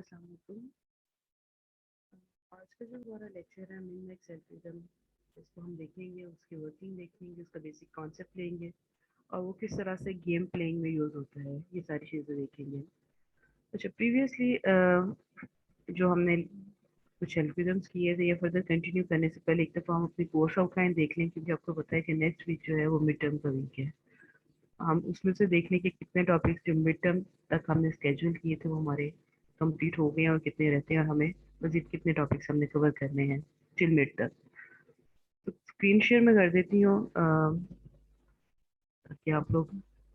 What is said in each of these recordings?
अस्सलाम वालेकुम। आज का जो हमारा लेक्चर है मीन मैक्स एल्गोरिथम, इसको हम देखेंगे, उसकी वर्किंग देखेंगे, उसका बेसिक कॉन्सेप्ट लेंगे और वो किस तरह से गेम प्लेइंग में यूज़ होता है, ये सारी चीज़ें देखेंगे। अच्छा, प्रीवियसली जो हमने कुछ एल्गोरिथम्स किए थे, ये फर्दर कंटिन्यू करने से पहले एक दफ़ा हम अपनी कोर्स आउटलाइन देख लें, क्योंकि आपको पता है कि नेक्स्ट वीक जो है वो मिड टर्म का वीक है। हम उसमें से देख लें कि कितने टॉपिक्स जो मिड टर्म तक हमने स्केड्यूल किए थे वो हमारे कंप्लीट हो गए हैं और कितने रहते हैं, और हमें मज़ीद कितने टॉपिक्स हमने कवर करने हैं टिल मिड तक। तो स्क्रीन शेयर में कर देती हूँ ताकि आप लोग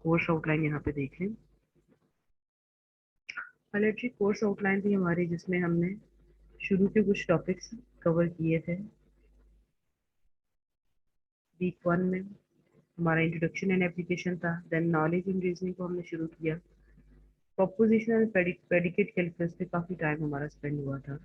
कोर्स आउटलाइन यहाँ पे देख लें। हालांकि कोर्स आउटलाइन थी हमारी, जिसमें हमने शुरू के कुछ टॉपिक्स कवर किए थे। वीक 1 में हमारा इंट्रोडक्शन एंड एप्लीकेशन था, देन नॉलेज इन रीजनिंग को हमने शुरू किया। प्रोपोजिशन एंड प्रेडिकेट कैलकुलस पे काफ़ी टाइम हमारा स्पेंड हुआ था,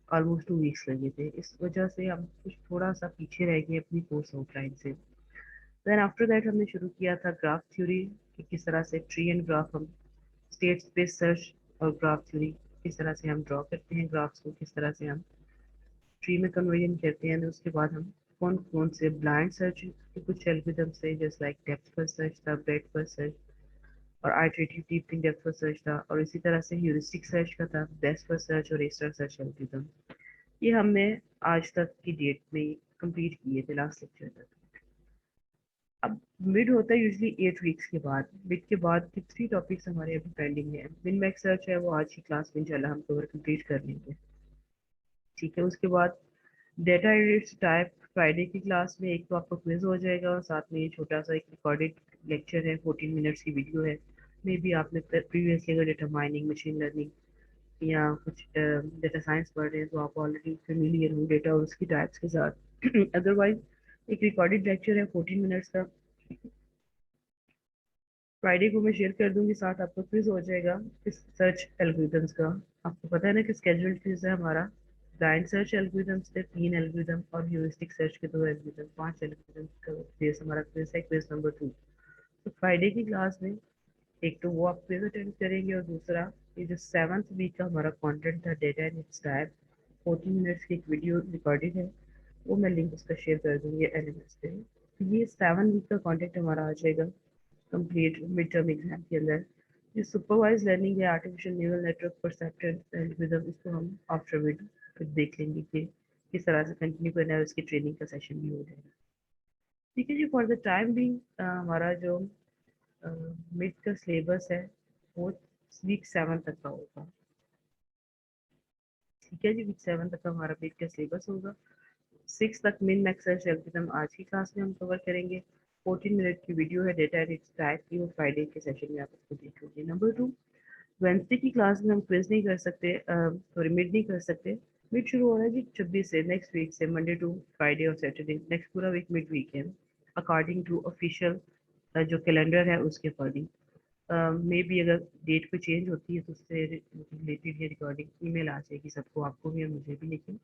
ऑलमोस्ट 2 वीक्स लगे थे। इस वजह से हम कुछ थोड़ा सा पीछे रह गए अपनी कोर्स आउटलाइन से। देन आफ्टर दैट हमने शुरू किया था ग्राफ थ्योरी, कि किस तरह से ट्री एंड ग्राफ हम स्टेट स्पेस सर्च और ग्राफ थ्योरी किस तरह से हम ड्रॉ करते हैं, ग्राफ्स को किस तरह से हम ट्री में कन्वर्जन करते हैं। उसके बाद हम कौन कौन से ब्लाइंड सर्च के कुछ एल्गोरिथम्स थे, जैसे लाइक डेप्थ फर्स्ट सर्च था, ब्रेड्थ फर्स्ट सर्च और iterative deep in depth first search था, और इसी तरह से ह्यूरिस्टिक सर्च का था, बेस्ट फर्स्ट सर्च और रेस्टर सर्च एल्गोरिथम। ये हमने आज तक की डेट में कंप्लीट किए थे लास्ट लेक्चर तक। अब मिड होता है यूजली 8 वीक्स के बाद। मिड के बाद के 3 टॉपिक्स हमारे अभी पेंडिंग है। मिन मैक्स सर्च है वो आज की क्लास में इंशाल्लाह हम कवर कंप्लीट कर लेंगे, ठीक है। उसके बाद डेटा एनालिटिक्स टाइप फ्राइडे की क्लास में एक तो आपको क्विज हो जाएगा, और साथ में ये छोटा सा एक रिकॉर्डेड लेक्चर है, 14 मिनट्स की वीडियो है। मे बी आपने प्रीवियसली अगर डेटा माइनिंग, मशीन लर्निंग या कुछ डेटा साइंस पढ़ रहे हैं तो आप ऑलरेडी फेमिलियर हो डेटा और उसकी टाइप्स के साथ। अदरवाइज एक रिकॉर्डेड लेक्चर है 14 मिनट्स का, फ्राइडे को मैं शेयर कर दूंगी, साथ आपको क्विज हो जाएगा इस सर्च एल्गोरिथम्स का। आपको पता है ना कि स्केड्यूल क्विज है हमारा। ब्लाइंड सर्च एल्गोरिथम्स थे 3 एल्गोरिथम, और ह्यूरिस्टिक सर्च के 2 एल्गोरिथम, 5 एल्गोरिथम का बेस हमारा क्विज है, क्विज नंबर 2। तो फ्राइडे की क्लास में एक तो वो आप क्विज अटेंड करेंगे, और दूसरा ये जो 7th वीक का हमारा कंटेंट था data and it's type, 14 minutes की एक वीडियो रिकॉर्डेड है, वो मैं लिंक उसका शेयर कर दूंगी एलएमएस पे। तो ये 7 वीक का कंटेंट हमारा आ जाएगा कंप्लीट मिड टर्म एग्जाम के अंदर। ये सुपरवाइज लर्निंग है, artificial neural network perception algorithm, इसको हम आफ्टर विद फिर देख लेंगे कि किस तरह से कंटिन्यू करना है, उसकी ट्रेनिंग का सेशन भी हो जाएगा, ठीक है जी। फॉर द टाइम भी हमारा जो मिड का सिलेबस है वो वीक 7 तक का होगा, ठीक है जी। वीक 7 तक का हमारा मिड का सिलेबस होगा। 6 तक मिन मैक्स सर्च एल्गोरिथम आज की क्लास में हम कवर करेंगे। 14 मिनट की वीडियो है डेटा एंड इट्स टाइप की, वो फ्राइडे के सेशन में आप उसको देखोगे। नंबर 2, वेंसडे की क्लास में हम क्विज नहीं कर सकते, सॉरी मिड नहीं कर सकते। मिड शुरू हो रहा है जी 26 से, नेक्स्ट वीक से, मंडे टू फ्राइडे और सैटरडे, नेक्स्ट पूरा वीक मिड वीक है, अकॉर्डिंग टू ऑफिशियल जो कैलेंडर है उसके अकॉर्डिंग। मे बी अगर डेट पे चेंज होती है तो उससे रिलेटेड ये रिकॉर्डिंग ईमेल आ जाएगी सबको, आपको भी और मुझे भी, लेकिन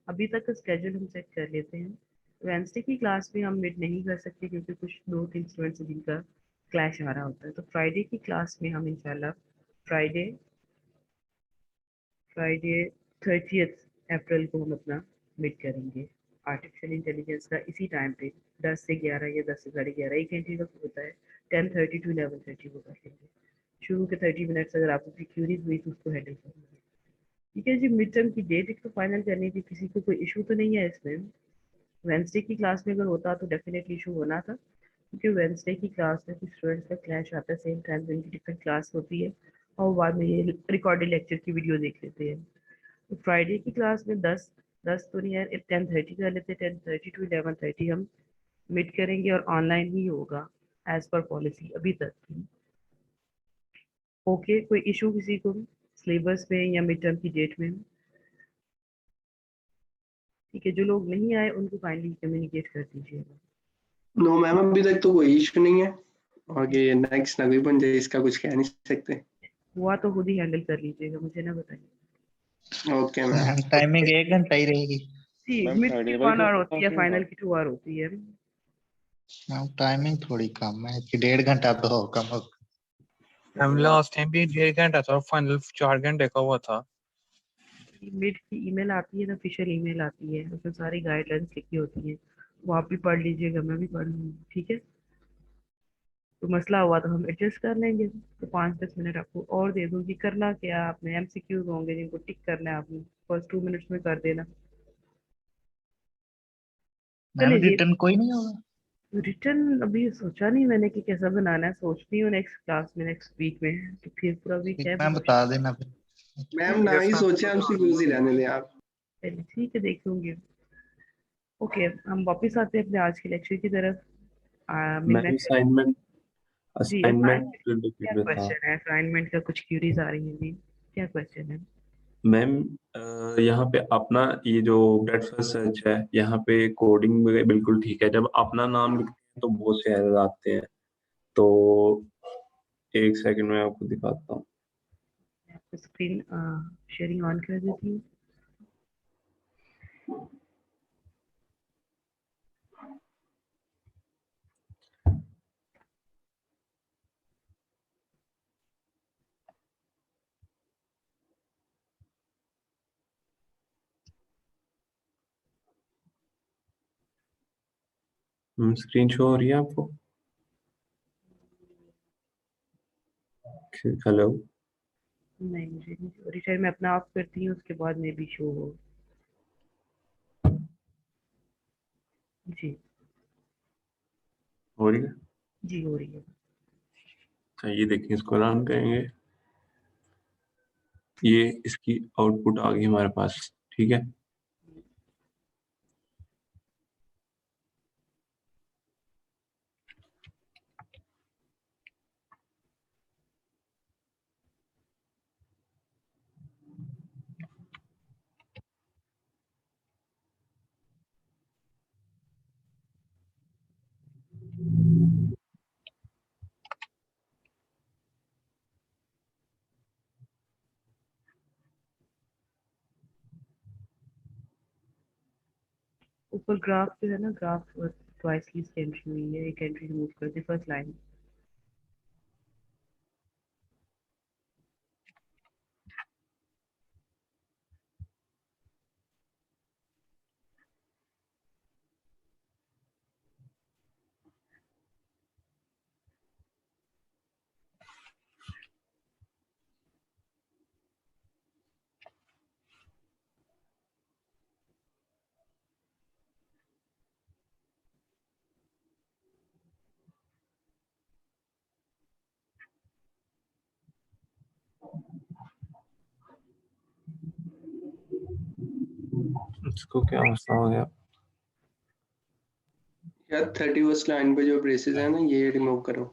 अभी तक का स्केड्यूल हम चेक कर लेते हैं। वेंसडे की क्लास में हम मिड नहीं कर सकते क्योंकि कुछ 2-3 स्टूडेंट्स जिनका क्लैश आ रहा होता है। तो फ्राइडे की क्लास में हम इंशाल्लाह फ्राइडे फ्राइडे 30 अप्रैल को हम अपना मिड करेंगे आर्टिफिशियल इंटेलिजेंस का, इसी टाइम पे 10 से 11 या 10 से 11:30, 1 घंटे का होता है। 10:30 to 11:30 को कर लेंगे। शुरू के 30 मिनट्स अगर आपको कोई क्यूरीज हुई तो उसको हैंडल कर लेंगे, ठीक है जी। मिड टर्म की डेट एक तो फाइनल करनी थी, किसी को कोई इशू तो नहीं है इसमें। वेंसडे की क्लास में अगर होता तो डेफिनेटली इशू होना था, क्योंकि वेंसडे की क्लास में कुछ स्टूडेंट्स का क्लैश आता है, सेम टाइम पे इनकी डिफरेंट क्लास होती है, और बाद में ये रिकॉर्डेड लेक्चर की वीडियो देख लेते हैं। तो फ्राइडे की क्लास में 10 तो नहीं है, 10:30 कर लेते, 10:30 to 11:30 हम मिड करेंगे, और ऑनलाइन ही होगा एज पर पॉलिसी अभी तक की। ओके, कोई इशू किसी को सिलेबस में या मिड टर्म की डेट में? ठीक है, जो लोग नहीं आए उनको काइंडली कम्युनिकेट कर दीजिएगा। नो मैम, अभी तक तो कोई इशू नहीं है। आगे नेक्स्ट ना कोई बन जाए इसका कुछ कह नहीं सकते। हुआ तो खुद ही हैंडल कर लीजिएगा, मुझे ना बताइए। Okay ma'am. टाइमिंग 1 घंटा ही रहेगी। मिड की 1 आवर होती है, फाइनल की 2 आवर होती है। टाइमिंग थोड़ी कम है कि 1.5 घंटा तो हो कम हो। हम लास्ट टाइम भी 1.5 घंटा था और फाइनल 4 घंटे का हुआ था। कि मिड की ईमेल आती है ना, ऑफिशियल ईमेल आती है, उसमें सारी गाइडलाइंस लिखी होती हैं, वो आप भी पढ़ लीजिएगा, मैं भी पढ़ लूँगी, ठीक है? तो मसला हुआ तो हम एडजस्ट कर लेंगे। तो 5-10 मिनट आपको और दे दूंगी। करना क्या आपने, एमसीक्यूज होंगे जिनको टिक करना है, आपने फर्स्ट 2 मिनट्स में कर देना। मैम चलिए जी। रिटर्न कोई नहीं होगा? रिटर्न अभी सोचा नहीं मैंने कि कैसा बनाना है, सोचती हूँ नेक्स्ट क्लास में, नेक्स्ट वीक में, तो फिर पूरा वीक ठीक है मैम, बस। बता देना फिर। मैम ठीक है, ना ही सोचे, हम सीक्वेंस ही रहने दें आप। चलिए ठीक है, देख लूंगी। ओके, हम वापस आते हैं अपने आज के लेक्चर की तरफ। Ma'am minute. असाइनमेंट जी, असाइनमेंट असाइनमेंट क्या रिलेटेड में था। क्वेश्चन है? असाइनमेंट का कुछ क्यूरीज आ रही हैं जी, क्या क्वेश्चन है? मैम यहाँ पे अपना ये जो ब्रेडफास्ट सर्च है, यहाँ पे कोडिंग बिल्कुल ठीक है। जब अपना नाम लिखते हैं तो बहुत से एरर आते हैं। तो एक सेकंड में आपको दिखाता हूँ। मैं आपको स्क्रीन शेयरिंग ऑन कर देती हूँ। स्क्रीन शो हो रही है आपको? हेलो। नहीं, मुझे नहीं हो रही, शायद मैं अपना ऑफ करती हूँ, उसके बाद में भी शो हो। जी। हो रही है? जी, हो रही है। अच्छा, ये देखिए, इसको रन करेंगे, ये इसकी आउटपुट आ गई हमारे पास। ठीक है। ऊपर ग्राफ जो है ना, ग्राफ ट्वाइस की इसकी एंट्री हुई है, एक एंट्री रिमूव कर दी, फर्स्ट लाइन। इसको क्या मसला हो गया? यार 31st लाइन पे जो ब्रेसेस है ना, ये रिमूव करो।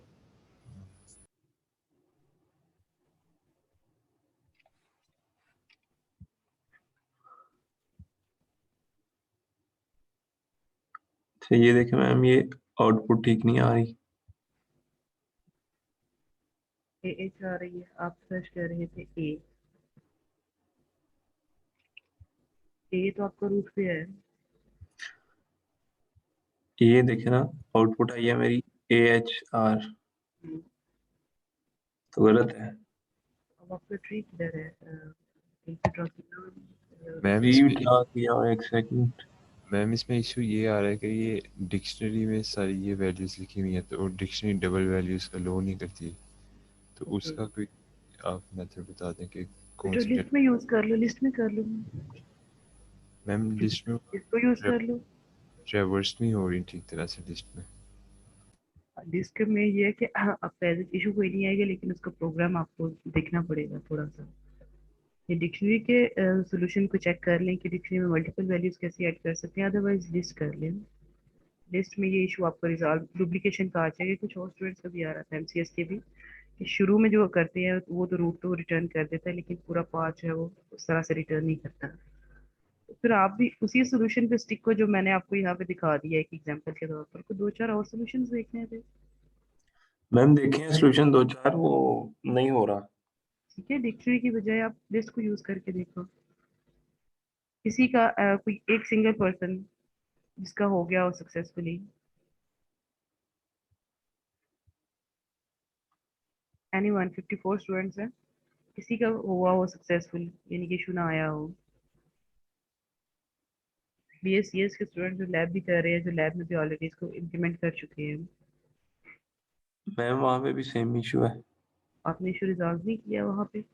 अच्छा, ये देखें मैम, ये आउटपुट ठीक नहीं आ रही। ए एच आ रही है, आप सर्च कर रहे थे ए। ए तो आपका रूट पे है। ये देखे ना, आउटपुट आई है मेरी AHR, हम्म, तो गलत है। अब आपका ट्री किधर है? एक तो ड्रॉ किया। मैम ट्री इसमें ड्रा किया हुआ है, एक सेकंड। मैम इसमें इशू ये आ रहा है कि ये डिक्शनरी में सारी ये वैल्यूज लिखी हुई हैं, तो डिक्शनरी डबल वैल्यूज का लो नहीं करती। तो ओके, उसका कोई आप मेथड बता दें कि कौन तो सी लिस्ट में यूज कर लो, लिस्ट में कर लो, मैम लिस्ट में इसको यूज कर लो। ट्रेवर्स नहीं हो रही ठीक तरह से लिस्ट में। डिस्क में ये है कि अब पहले इशू कोई नहीं आएगा, लेकिन उसका प्रोग्राम आपको देखना पड़ेगा थोड़ा सा। ये डिक्शनरी के सॉल्यूशन को चेक कर लें कि डिक्शनरी में मल्टीपल वैल्यूज कैसे ऐड कर सकते हैं, अदरवाइज लिस्ट कर लें। लिस्ट में ये इशू आपको रिजॉल्व, डुप्लीकेशन का आ जाएगा। कुछ और स्टूडेंट्स का भी आ रहा था, एमसीएस के भी, कि शुरू में जो करते हैं वो तो रूट तो रिटर्न कर देता है, लेकिन पूरा पार्ट जो है वो उस तरह से रिटर्न नहीं करता। तो फिर आप भी उसी सोल्यूशन पे स्टिक को, जो मैंने आपको यहाँ पे दिखा दिया एक एग्जांपल के तौर पर, को 2-4 और सॉल्यूशंस देखने थे। मैम देखें सोल्यूशन 2-4, वो नहीं हो रहा। ठीक है, डिक्शनरी की बजाय आप लिस्ट को यूज करके देखो। किसी का कोई एक सिंगल पर्सन जिसका हो गया हो सक्सेसफुली, एनीवन, 54 स्टूडेंट्स हैं, किसी का हुआ हो सक्सेसफुल, यानी कि इशू ना आया हो। BScs के स्टूडेंट जो लैब भी कर रहे हैं, जो लैब में भी ऑलरेडी इसको इम्प्लीमेंट कर चुके हैं, मैम वहाँ पे भी सेम इशू है। आपने इशू रिजॉल्व नहीं किया वहाँ पे?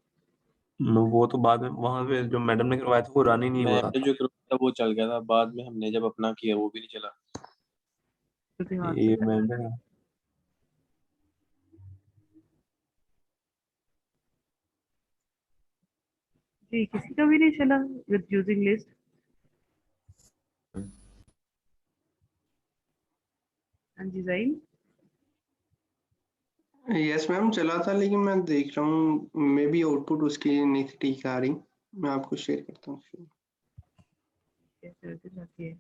वो तो बाद में वहाँ पे जो मैडम ने करवाया था वो रन ही नहीं हो रहा मैंने था। जो करवाया था वो चल गया था, बाद में हमने जब अपना किया वो भी नहीं चला। तो ध्यान से ये करना। मैम ने जी, किसी का भी नहीं चला विद यूजिंग लिस्ट। हाँ जी जाइन। यस मैम चला था, लेकिन मैं देख रहा हूँ मे बी आउटपुट उसकी नहीं थी ठीक आ रही। मैं आपको शेयर करता हूँ फिर। कैसे वैसे जाती है,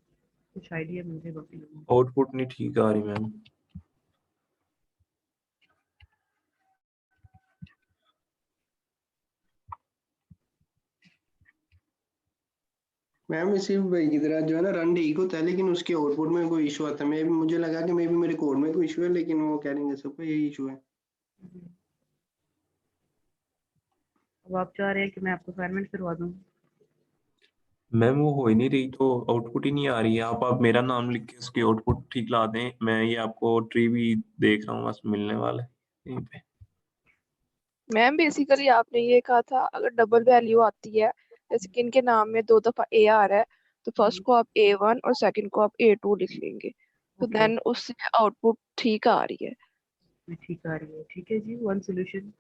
कुछ आइडिया मुझे बाकी लोगों को। आउटपुट नहीं ठीक आ रही मैम। मैम इसी भाई की तरह जो है ना रन ठीक होता है, लेकिन उसके आउटपुट में कोई इशू आता है। मैं मुझे लगा कि मे बी मेरे कोड में कोई इशू है, लेकिन वो कह रहे हैं सबका यही इशू है। अब आप चाह रहे हैं कि मैं आपको असाइनमेंट करवा दूँ? मैम वो हो ही नहीं रही, तो आउटपुट ही नहीं आ रही है। आप मेरा नाम लिख के उसकी आउटपुट ठीक ला दें। मैं ये आपको ट्री भी देख रहा हूँ, बस मिलने वाला है यहीं पे। मैम बेसिकली आपने ये कहा था अगर डबल वैल्यू आती है, जैसे कि इनके नाम में 2 दफा ए आ रहा है, तो फर्स्ट को आप A1 और सेकंड को आप A2 लिख लेंगे, तो ओके, देन उससे आउटपुट ठीक आ रही है। ठीक आ रही है। ठीक है जी, वन सोल्यूशन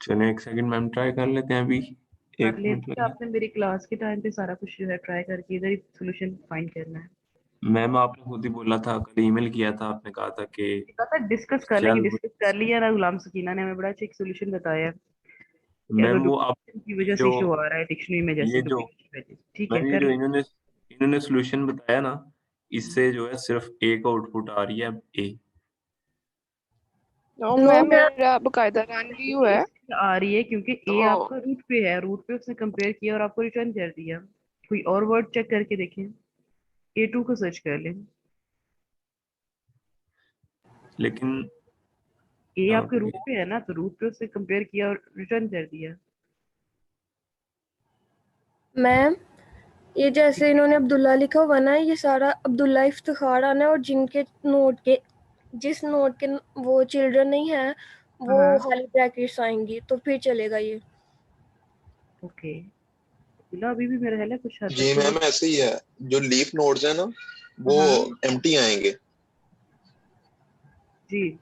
चलिए एक सेकंड मैम, ट्राई कर लेते हैं अभी। कर एक मिनट लेते हैं। लगे। आपने मेरी क्लास के टाइम पे सारा कुछ जो है ट्राई करके इधर ही सोल्यूशन फाइंड करना है। मैम आपने खुद ही बोला था, कल ईमेल किया था, आपने कहा था कि कहा था डिस्कस कर लेंगे, चल। डिस्कस कर लिया ना। गुलाम सकीना ने हमें बड़ा अच्छा एक सोल्यूशन बताया कि अगर मैम वो आप डुप्लीकेशन की वजह से जो इशू आ रहा है डिक्शनरी में, जैसे ये जो डुप्लीकेशन वजह से। ठीक है, मैम ये कर जो लेंगे। इन्होंने सोल्यूशन बताया ना, इससे जो है सिर्फ एक आउटपुट आ रही है अब ए। नो नो मैम मैम, मेरा बकायदा रन भी हुआ है। इसलिए आ रही है क्योंकि ए तो आपका रूट पे है, रूट पे उसने कंपेयर किया और आपको रिटर्न कर दिया। कोई और वर्ड चेक करके देखें, A2 को सर्च कर लें। लेकिन ए यहाँ आपके पे रूट पे है ना, तो रूट पे उसने कंपेयर किया और रिटर्न कर दिया। मैम ये जैसे इन्होंने अब्दुल्ला लिखा हुआ ना, ये सारा अब्दुल्ला इफ्तिखार आना है, और जिनके नोट के जिस नोट के वो चिल्ड्रन नहीं है वो हाँ, खाली ब्रैकेट्स आएंगी, तो फिर चलेगा ये। ओके। बिला अभी भी मेरा है कुछ हद तक जी क्लियर। मैम ऐसे ही है, जो लीफ नोड्स है ना वो हाँ एम्प्टी आएंगे। जी,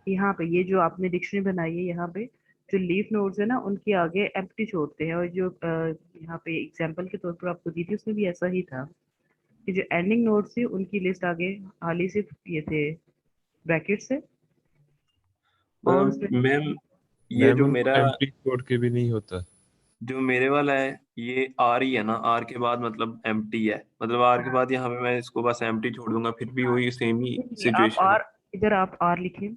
यहाँ पे ये जो आपने डिक्शनरी बनाई है, यहाँ पे जो लीफ नोड्स है ना उनके आगे एम्प्टी छोड़ते हैं। और जो यहाँ पे एग्जांपल के तौर पर आपको दी थी उसमें भी ऐसा ही था कि जो एंडिंग नोड्स थी उनकी लिस्ट आगे हाली सिर्फ ये थे ब्रैकेट से। और उसमें मैम ये मैम जो उनको मेरा एम्प्टी छोड़ के भी नहीं होता। जो मेरे वाला है, ये आर ही है ना, आर के बाद मतलब एम्प्टी है, मतलब आर के बाद यहाँ पे मैं इसको बस एम्प्टी छोड़ दूंगा, फिर भी वही सेम ही देखिए, आप सिचुएशन है। आर, इधर आप आर लिखें।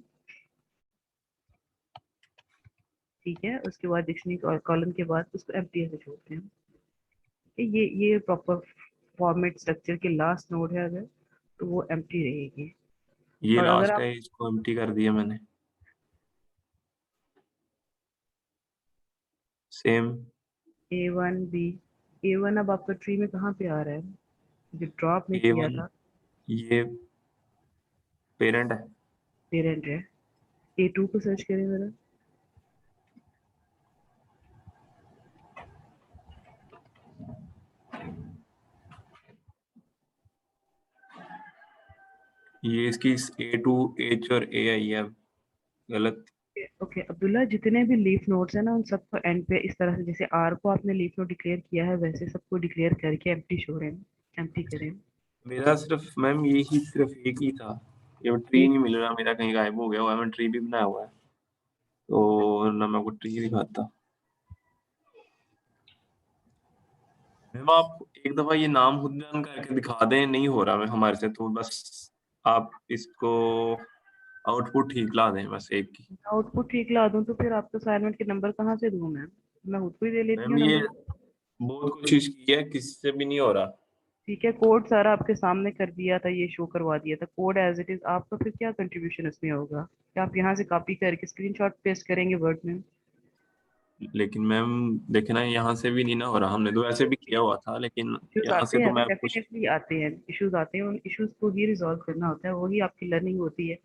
ठीक है, उसके बाद डिक्शनरी कॉलम के बाद उसको एम्प्टी ऐसे छोड़ते हैं। ये प्रॉपर फॉर्मेट स्ट्रक्चर के लास्ट नोड है अगर, तो वो एम्प्टी रहेगी। ये और अगर लास्ट आप है, इसको एम्प्टी कर दिया मैंने। सेम A1 अब आपका ट्री में कहाँ पे आ रहा है, जो ड्रॉप में किया A1 था? ये पेरेंट है। पेरेंट है। A2 को सर्च करें जरा। ये इसकी A2 H और A आई है गलत। ओके अब्दुल्ला, जितने भी लीफ नोड्स है ना उन सबको एंड पे इस तरह से, जैसे आर को आपने लीफ नोड डिक्लेयर किया है वैसे सबको डिक्लेयर करके एम्प्टी शो रहे हैं, एम्प्टी करें। मेरा सिर्फ मैम यही सिर्फ एक ही था, ये ट्री एक नहीं मिल रहा मेरा, कहीं गायब हो गया हुआ है। मैं ट्री भी बनाया हुआ है, तो ना मैं को ट्री दिखाता। मैम आप एक दफा ये नाम खुद जान करके दिखा दें, नहीं हो रहा मैं हमारे से, तो बस आप इसको आउटपुट ठीक ला दें बस एक की। आउटपुट ठीक ला दूं तो फिर आपको असाइनमेंट के नंबर कहाँ से दूं मैं खुद को ही दे लेती मैम हूँ ये नंबर। बहुत कोशिश की है, किसी से भी नहीं हो रहा। ठीक है, कोड सारा आपके सामने कर दिया था, ये शो करवा दिया था कोड एज इट इज। आपका फिर क्या कंट्रीब्यूशन इसमें होगा कि आप यहाँ से कॉपी करके स्क्रीनशॉट पेस्ट करेंगे वर्ड में? लेकिन मैम देखे ना यहाँ से भी नहीं ना हो रहा, हमने तो वैसे भी किया हुआ था लेकिन इश्यूज यहाँ आते से तो हैं, मैं कुछ डेफिनेटली आते हैं, इश्यूज आते हैं, उन इश्यूज को ही रिजॉल्व करना होता है, वही आपकी लर्निंग होती है।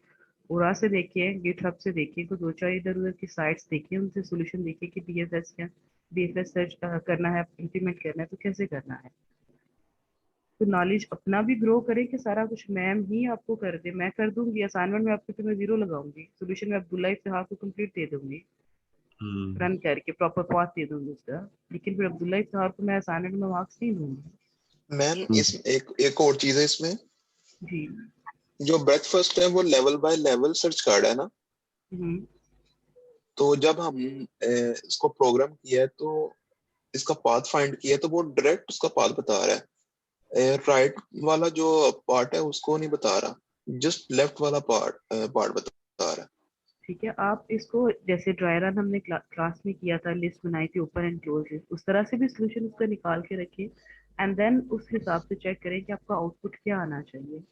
उरा से देखिए, गिटहब से देखिए, कोई 2-4 इधर-उधर की साइट्स देखिए, उनसे सॉल्यूशन देखिए कि डीएफएस सर्च करना है, इम्प्लीमेंट करना है तो कैसे करना है। तो नॉलेज अपना भी ग्रो करें कि सारा कुछ मैम ही आपको कर दे, मैं कर दूंगी असाइनमेंट में आपके, तो मैं 0 लगाऊंगी, सॉल्यूशन में अब्दुल्ला इफ्तिखार को कंप्लीट दे दूंगी रन करके, प्रॉपर पाथ दे दूंगी उसका, लेकिन फिर अब्दुल्ला इफ्तिखार को मैं असाइनमेंट में मार्क्स नहीं दूंगी। मैम इस एक और चीज है इसमें, जी। जो ब्रेकफास्ट है वो level by level search card है ना, तो जब हम इसको प्रोग्राम किया है तो इसका पाथ फाइंड किया है तो वो डायरेक्ट उसका पाथ बता रहा है, राइट वाला जो पार्ट है उसको नहीं बता रहा, जस्ट लेफ्ट वाला पार्ट बता रहा है। ठीक है, आप इसको जैसे ड्राई रन हमने क्लास में किया था, लिस्ट बनाई थी ओपन एंड क्लोज लिस्ट, उस तरह से भी सोल्यूशन उसका निकाल के रखिए एंड देन उस हिसाब से चेक करें कि आपका आउटपुट क्या आना चाहिए।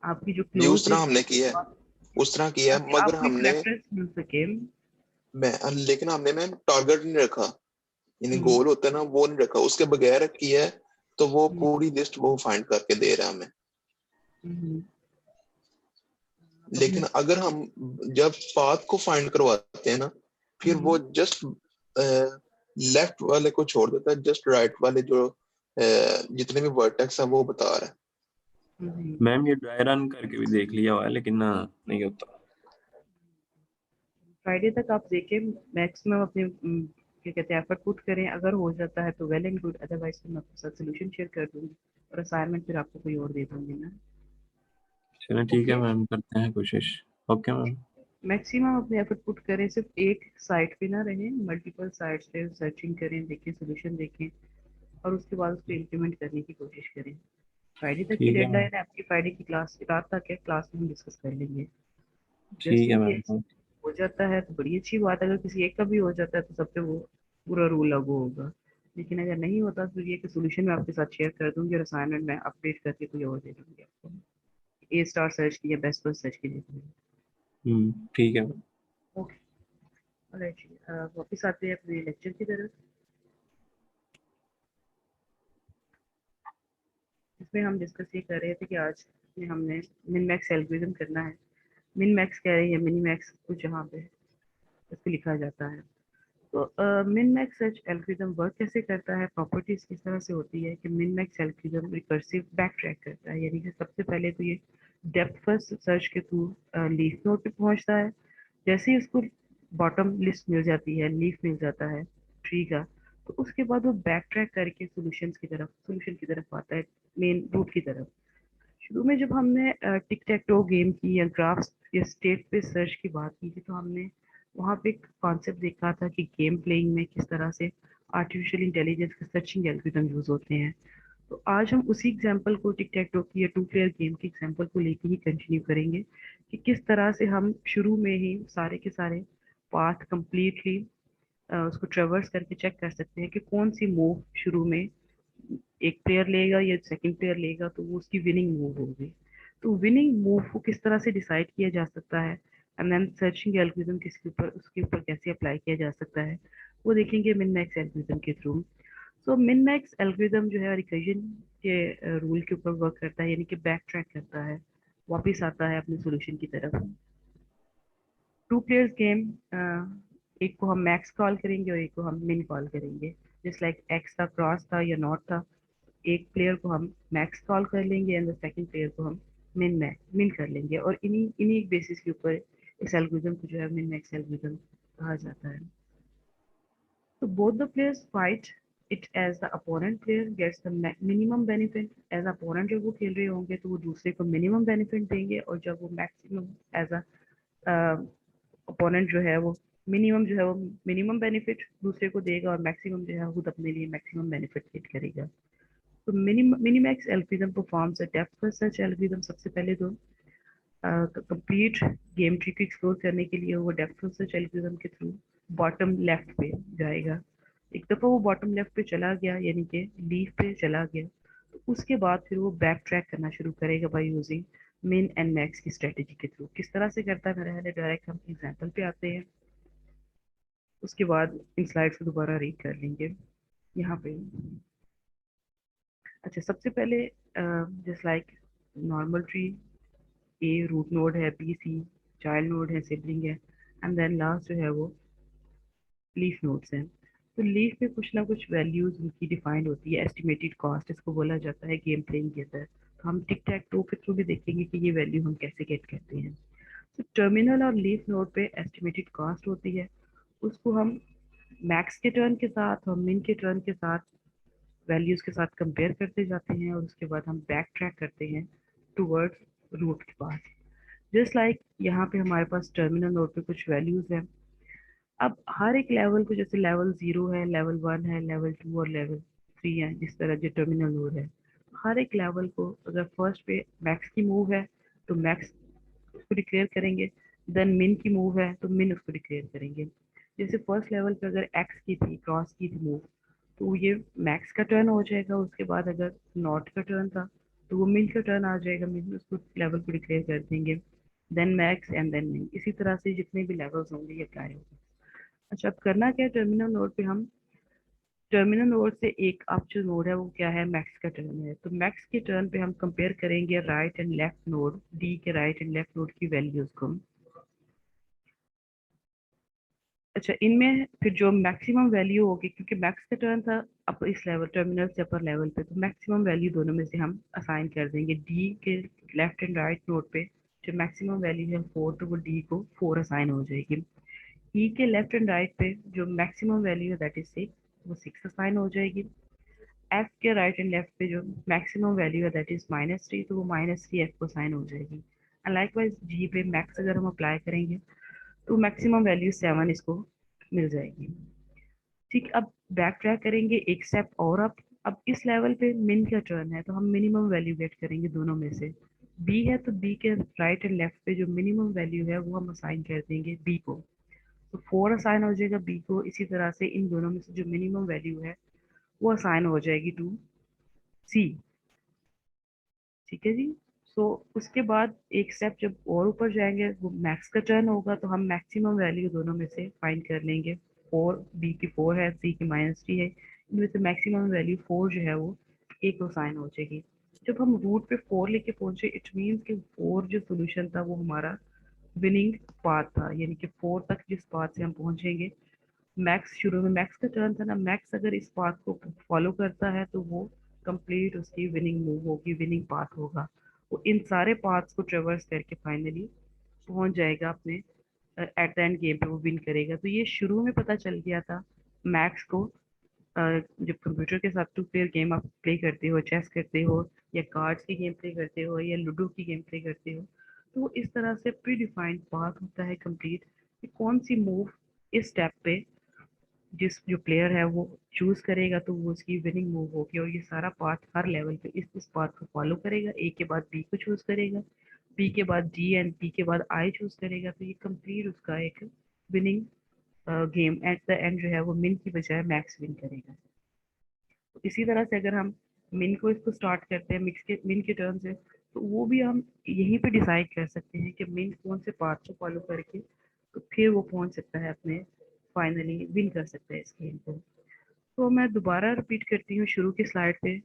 आपकी जो जी क्लोज उस तरह लिस्ट, हमने किया है, उस तरह किया है, ताकि मगर आपको एक हमने रेफरेंस मिल सके। लेकिन हमने मैम टारगेट नहीं रखा, यानी गोल होता है ना वो नहीं रखा, उसके बगैर किया है तो वो पूरी लिस्ट वो फाइंड करके दे रहा है हमें। लेकिन अगर हम जब पाथ को फाइंड करवाते हैं ना, फिर वो जस्ट लेफ्ट वाले को छोड़ देता है, जस्ट राइट वाले जो जितने भी वर्टेक्स है वो बता रहा है। मैम ये ड्राई रन करके भी देख लिया हुआ है लेकिन ना नहीं होता। फ्राइडे तक आप देखें, मैक्सिमम अपने क्या कहते हैं एफर्ट पुट करें, अगर हो जाता है तो वेल एंड गुड, अदरवाइज तो मैं आपके साथ सोल्यूशन शेयर कर दूंगी और असाइनमेंट फिर आपको कोई और दे दूंगी ना। चलो ठीक है मैम, करते हैं कोशिश। Okay ma'am. मैक्सिमम अपने एफर्ट पुट करें, सिर्फ एक साइट पे ना रहें, मल्टीपल साइट्स पे सर्चिंग करें, देखें, सोल्यूशन देखें और उसके बाद उसको इम्प्लीमेंट करने की कोशिश करें। फ्राइडे तक की ठीक है मैम। डेडलाइन है आपकी, फ्राइडे की क्लास रात तक है, क्लास में हम डिस्कस कर लेंगे। जस्ट ठीक है इन मैम। केस हो जाता है तो बड़ी अच्छी बात है, अगर किसी एक का भी हो जाता है तो सब पे वो पूरा रूल लागू होगा, लेकिन अगर नहीं होता तो ये कि सोल्यूशन मैं आपके साथ शेयर कर दूंगी और असाइनमेंट में अपडेट करके कोई और दे दूंगी आपको, ए स्टार सर्च की या बेस्ट फर्स्ट सर्च की दे दूंगी। ठीक है मैम। ओके, ऑलराइट जी, वापस आते हैं अपने लेक्चर की तरफ। इसमें हम डिस्कस ये कर रहे थे कि आज में हमने मिन मैक्स एल्गोरिथम करना है। मिन मैक्स कह रहे हैं, मिनी मैक्स कुछ जहाँ पे इस पे लिखा जाता है। तो min max search algorithm work कैसे करता है, प्रॉपर्टीज किस तरह से होती है कि min max algorithm recursive back track करता है, यानी कि सबसे पहले तो ये डेप्थ फर्स्ट सर्च के थ्रू लीफ नोड पे पहुंचता है। जैसे ही उसको बॉटम लिस्ट मिल जाती है, लीफ मिल जाता है ट्री का, तो उसके बाद वो बैक ट्रैक करके सोल्यूशन की तरफ आता है, मेन रूट की तरफ। शुरू में जब हमने टिक टैक टो गेम की या ग्राफ्स या स्टेट पे सर्च की बात की थी, तो हमने वहाँ पे एक कॉन्सेप्ट देखा था कि गेम प्लेइंग में किस तरह से आर्टिफिशियल इंटेलिजेंस के सर्चिंग एल्गोरिथम यूज होते हैं। तो आज हम उसी एग्जांपल को, टिक टैक टो की या 2 प्लेयर गेम की एग्जांपल को लेके ही कंटिन्यू करेंगे कि किस तरह से हम शुरू में ही सारे के सारे पाथ कंप्लीटली उसको ट्रेवर्स करके चेक कर सकते हैं कि कौन सी मूव शुरू में एक प्लेयर लेगा या सेकंड प्लेयर लेगा तो वो उसकी विनिंग मूव होगी। तो विनिंग मूव को किस तरह से डिसाइड किया जा सकता है एंड देन सर्चिंग एल्गोरिथम किसके ऊपर, उसके ऊपर कैसे अप्लाई किया जा सकता है, वो देखेंगे मिन मैक्स एल्गोरिथम के थ्रू। सो मिन मैक्स एल्गोरिथम जो है रिकर्जन के रूल के ऊपर वर्क करता है, यानी कि बैक ट्रैक करता है, वापस आता है अपने सॉल्यूशन की तरफ। 2 प्लेयर्स गेम, एक को हम मैक्स कॉल करेंगे और एक को हम मिन कॉल करेंगे, जस्ट लाइक एक्स था, क्रॉस था या नॉट था। एक प्लेयर को हम मैक्स कॉल कर लेंगे एंड द सेकंड प्लेयर को हम मिन कर लेंगे, और इन्हीं इन्हीं बेसिस के ऊपर इस एल्गोरिथम को जो है मिन मैक्स एल्गोरिथम कहा जाता है। तो both the players fight it as the opponent player gets the minimum benefit। as opponent जब वो खेल रहे होंगे तो वो दूसरे को मिनिमम बेनिफिट देंगे, और जब वो मैक्सिमम एज अ ओपोनेंट जो है वो मिनिमम बेनिफिट दूसरे को देगा और मैक्सिमम जो है खुद अपने लिए मैक्सिमम बेनिफिट गेट करेगा। तो मिनीमैक्स एल्गोरिथम परफॉर्म्स अ डेप्थ फर्स्ट सर्च एल्गोरिथम। सबसे पहले तो कंप्लीट गेम ट्री को एक्सप्लोर करने के लिए वो डेप्थ फर्स्ट सर्च एल्गोरिथम के थ्रू बॉटम लेफ्ट पे जाएगा। एक दफ़ा वो बॉटम लेफ्ट पे चला गया, यानी कि लीफ पे चला गया, तो उसके बाद फिर वो बैक ट्रैक करना शुरू करेगा बाय यूजिंग मिन एंड मैक्स की स्ट्रेटेजी के थ्रू। किस तरह से करता है, मेरे डायरेक्ट हम एग्जाम्पल पे आते हैं। उसके बाद इन स्लाइड्स को दोबारा रीड कर लेंगे यहाँ पे। अच्छा, सबसे पहले जस्ट लाइक नॉर्मल ट्री, ए रूट नोड है, बी सी चाइल्ड नोड है, सिबलिंग है, एंड देन लास्ट जो है वो लीफ नोड्स हैं। तो लीफ में कुछ ना कुछ वैल्यूज उनकी डिफाइंड होती है, एस्टिमेटेड कॉस्ट इसको बोला जाता है गेम प्लेइंग के अंदर। तो हम टिक टैक टो के थ्रू भी देखेंगे कि ये वैल्यू हम कैसे गेट करते हैं। तो टर्मिनल और लीफ नोड पे एस्टिमेटेड कॉस्ट होती है, उसको हम मैक्स के टर्न के साथ और मिन के टर्न के साथ वैल्यूज के साथ कंपेयर करते जाते हैं, और उसके बाद हम बैक ट्रैक करते हैं टूवर्ड्स रूट के पास। जस्ट लाइक यहाँ पे हमारे पास टर्मिनल नोड पे कुछ वैल्यूज हैं। अब हर एक लेवल को, जैसे लेवल 0 है, लेवल 1 है, लेवल 2 और लेवल 3 है, जिस तरह जो टर्मिनल नोड है, हर एक लेवल को अगर फर्स्ट पे मैक्स की मूव है तो मैक्स उसको डिक्लेयर करेंगे, देन मिन की मूव है तो मिन उसको डिक्लेयर करेंगे। जैसे फर्स्ट लेवल पे अगर एक्स की थी, क्रॉस की थी मूव, तो ये मैक्स का टर्न हो जाएगा। उसके बाद अगर नॉट का टर्न था तो वो मिन का टर्न आ जाएगा, मिन उसको लेवल को डिक्लेयर कर देंगे, देन मैक्स एंड देन मिन। इसी तरह से जितने भी लेवल्स होंगे ये अप्लाई होगा। अच्छा, अब करना क्या है, टर्मिनल नोड पे हम टर्मिनल नोड से एक अब जो नोड है वो क्या है, मैक्स का टर्न है। तो मैक्स के टर्न पे हम कंपेयर करेंगे right and left node, D के राइट एंड लेफ्ट नोड की वैल्यूज को। अच्छा, इनमें फिर जो मैक्सिमम वैल्यू होगी, क्योंकि मैक्स का टर्न था अप इस लेवल टर्मिनल से अपर लेवल पे, तो मैक्सिमम वैल्यू दोनों में से हम असाइन कर देंगे। डी के लेफ्ट एंड राइट नोड पे जो मैक्सिमम वैल्यू है 4, तो वो डी को 4 असाइन हो जाएगी। ई के लेफ्ट एंड राइट पे जो मैक्सिमम वैल्यू है दैट इज 6, वो 6 असाइन हो जाएगी। एफ के राइट एंड लेफ्ट पे जो मैक्सिमम वैल्यू है दैट इज -3, तो वो -3 एफ को असाइन हो जाएगी। एंड लाइकवाइज जी पे मैक्स अगर हम अप्लाई करेंगे तो मैक्सिमम वैल्यू 7 इसको मिल जाएगी। ठीक, अब बैक ट्रैक करेंगे एक स्टेप और अब इस लेवल पे मिन का टर्न है, तो हम मिनिमम वैल्यू गेट करेंगे दोनों में से। बी है तो बी के राइट एंड लेफ्ट पे जो मिनिमम वैल्यू है वो हम असाइन कर देंगे बी को, तो 4 असाइन हो जाएगा बी को। इसी तरह से इन दोनों में से जो मिनिमम वैल्यू है वो असाइन हो जाएगी टू सी। ठीक है जी। सो उसके बाद एक स्टेप जब और ऊपर जाएंगे, वो मैक्स का टर्न होगा, तो हम मैक्सिमम वैल्यू दोनों में से फाइंड कर लेंगे। 4, बी की 4 है, सी की -3 है, इनमें से मैक्सिमम वैल्यू 4 जो है वो ए को साइन हो जाएगी। जब हम रूट पे 4 लेके पहुंचे, इट मीन्स कि 4 जो सोल्यूशन था वो हमारा विनिंग पाथ था, यानी कि 4 तक जिस पाथ से हम पहुंचेंगे, मैक्स शुरू में मैक्स का टर्न था ना, मैक्स अगर इस पाथ को फॉलो करता है तो वो कंप्लीट उसकी विनिंग मूव होगी, विनिंग पाथ होगा। वो इन सारे पाथ्स को ट्रेवर्स करके फाइनली पहुंच जाएगा अपने एट द एंड गेम पे, वो विन करेगा। तो ये शुरू में पता चल गया था मैक्स को। जब कंप्यूटर के साथ टू प्लेयर गेम आप प्ले करते हो, चेस करते हो या कार्ड्स की गेम प्ले करते हो या लूडो की गेम प्ले करते हो, तो वो इस तरह से प्री डिफाइंड पाथ होता है कंप्लीट, कि कौन सी मूव इस स्टेप पे जिस जो प्लेयर है वो चूज करेगा तो वो उसकी विनिंग मूव होगी। और ये सारा पाथ हर लेवल पे इस पाथ को फॉलो करेगा, ए के बाद बी को चूज करेगा, बी के बाद डी एंड बी के बाद आई चूज करेगा, तो ये कंप्लीट उसका एक winning game at the end जो है वो मिन की बजाय मैक्स विन करेगा। तो इसी तरह से अगर हम मिन को इसको स्टार्ट करते हैं मिन के टर्न से, तो वो भी हम यहीं पे डिसाइड कर सकते हैं कि मिन कौन से पाथ को फॉलो करके तो फिर वो पहुंच सकता है अपने, फाइनली विन कर सकता है इस गेम को। तो मैं दोबारा रिपीट करती हूँ शुरू की स्लाइड पे,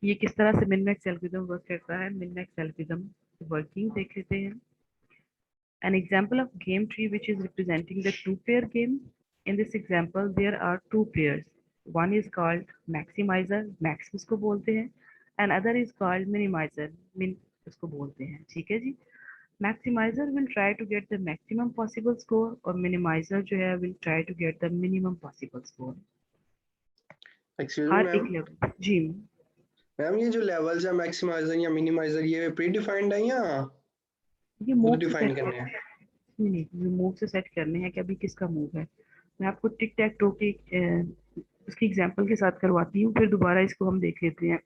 ये किस तरह से मिन मैक्स एल्गोरिथम वर्क करता है। मिन मैक्स एल्गोरिथम वर्किंग देख लेते हैं। An example of game tree which is representing the two-player game. In this example, there are two players. One is called maximizer, max उसको बोलते हैं, and other is called minimizer, min उसको बोलते हैं। ठीक है जी। Maximizer will try to get the maximum possible score और minimizer जो है will try to get the minimum possible score। Excuse me her ma'am, एक लेवल जी मैम ये जो लेवल्स है मैक्सिमाइजर या मिनिमाइजर, ये प्री डिफाइंड है या ये खुद मूव से डिफाइन सेट करने हैं? नहीं, ये मूव से सेट करने हैं कि अभी किसका मूव है। मैं आपको टिक टैक टो की उसकी एग्जांपल के साथ करवाती हूँ, फिर दोबारा इसको हम देख लेते हैं।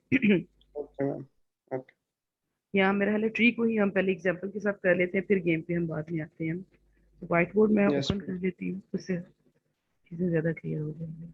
Okay ma'am, okay. यहाँ मेरा हाल ट्री को ही हम पहले एग्जांपल के साथ कर लेते हैं, फिर गेम पे हम बाद में आते हैं। तो व्हाइट बोर्ड मैं यस ओपन कर लेती हूँ, उससे चीज़ें ज़्यादा क्लियर हो जाएंगी।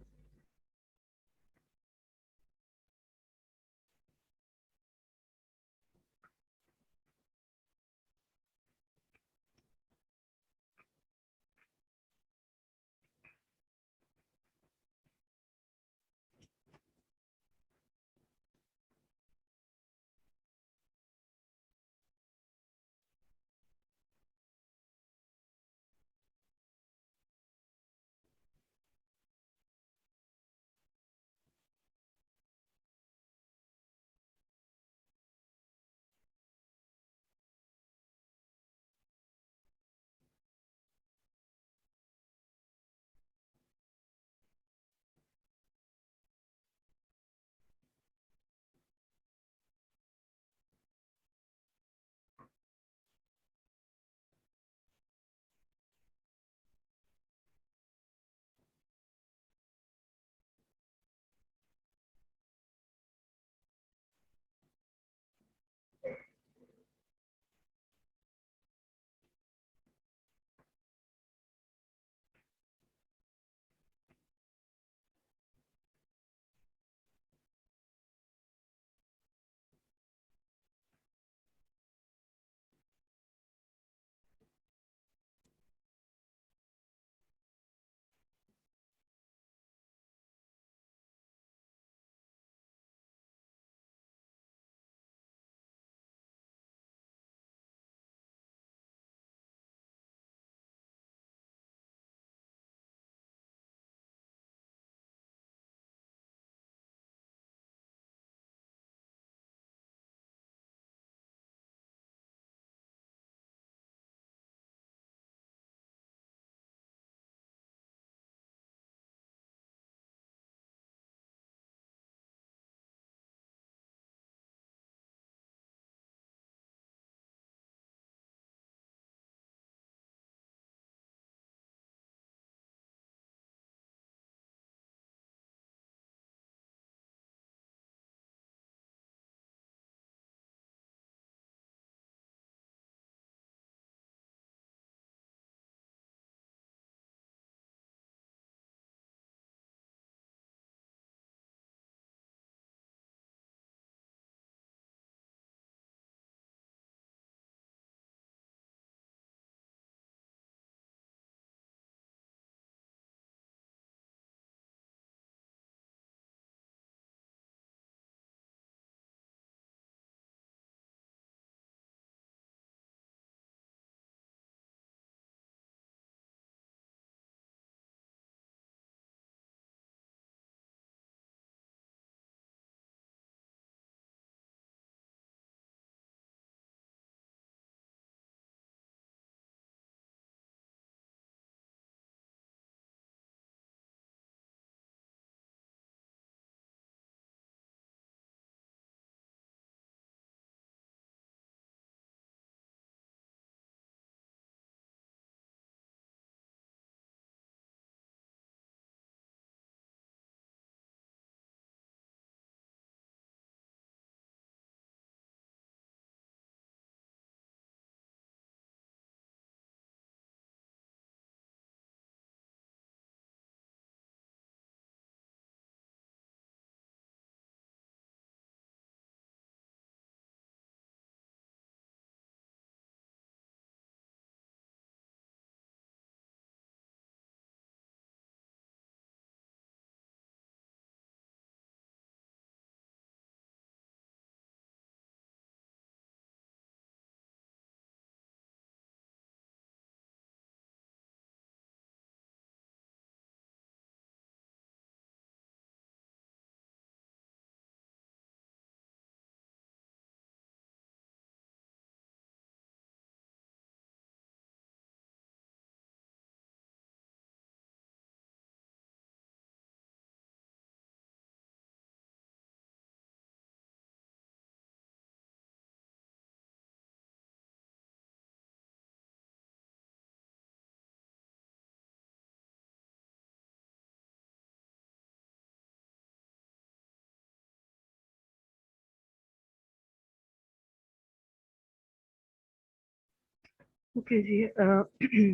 ओके जी,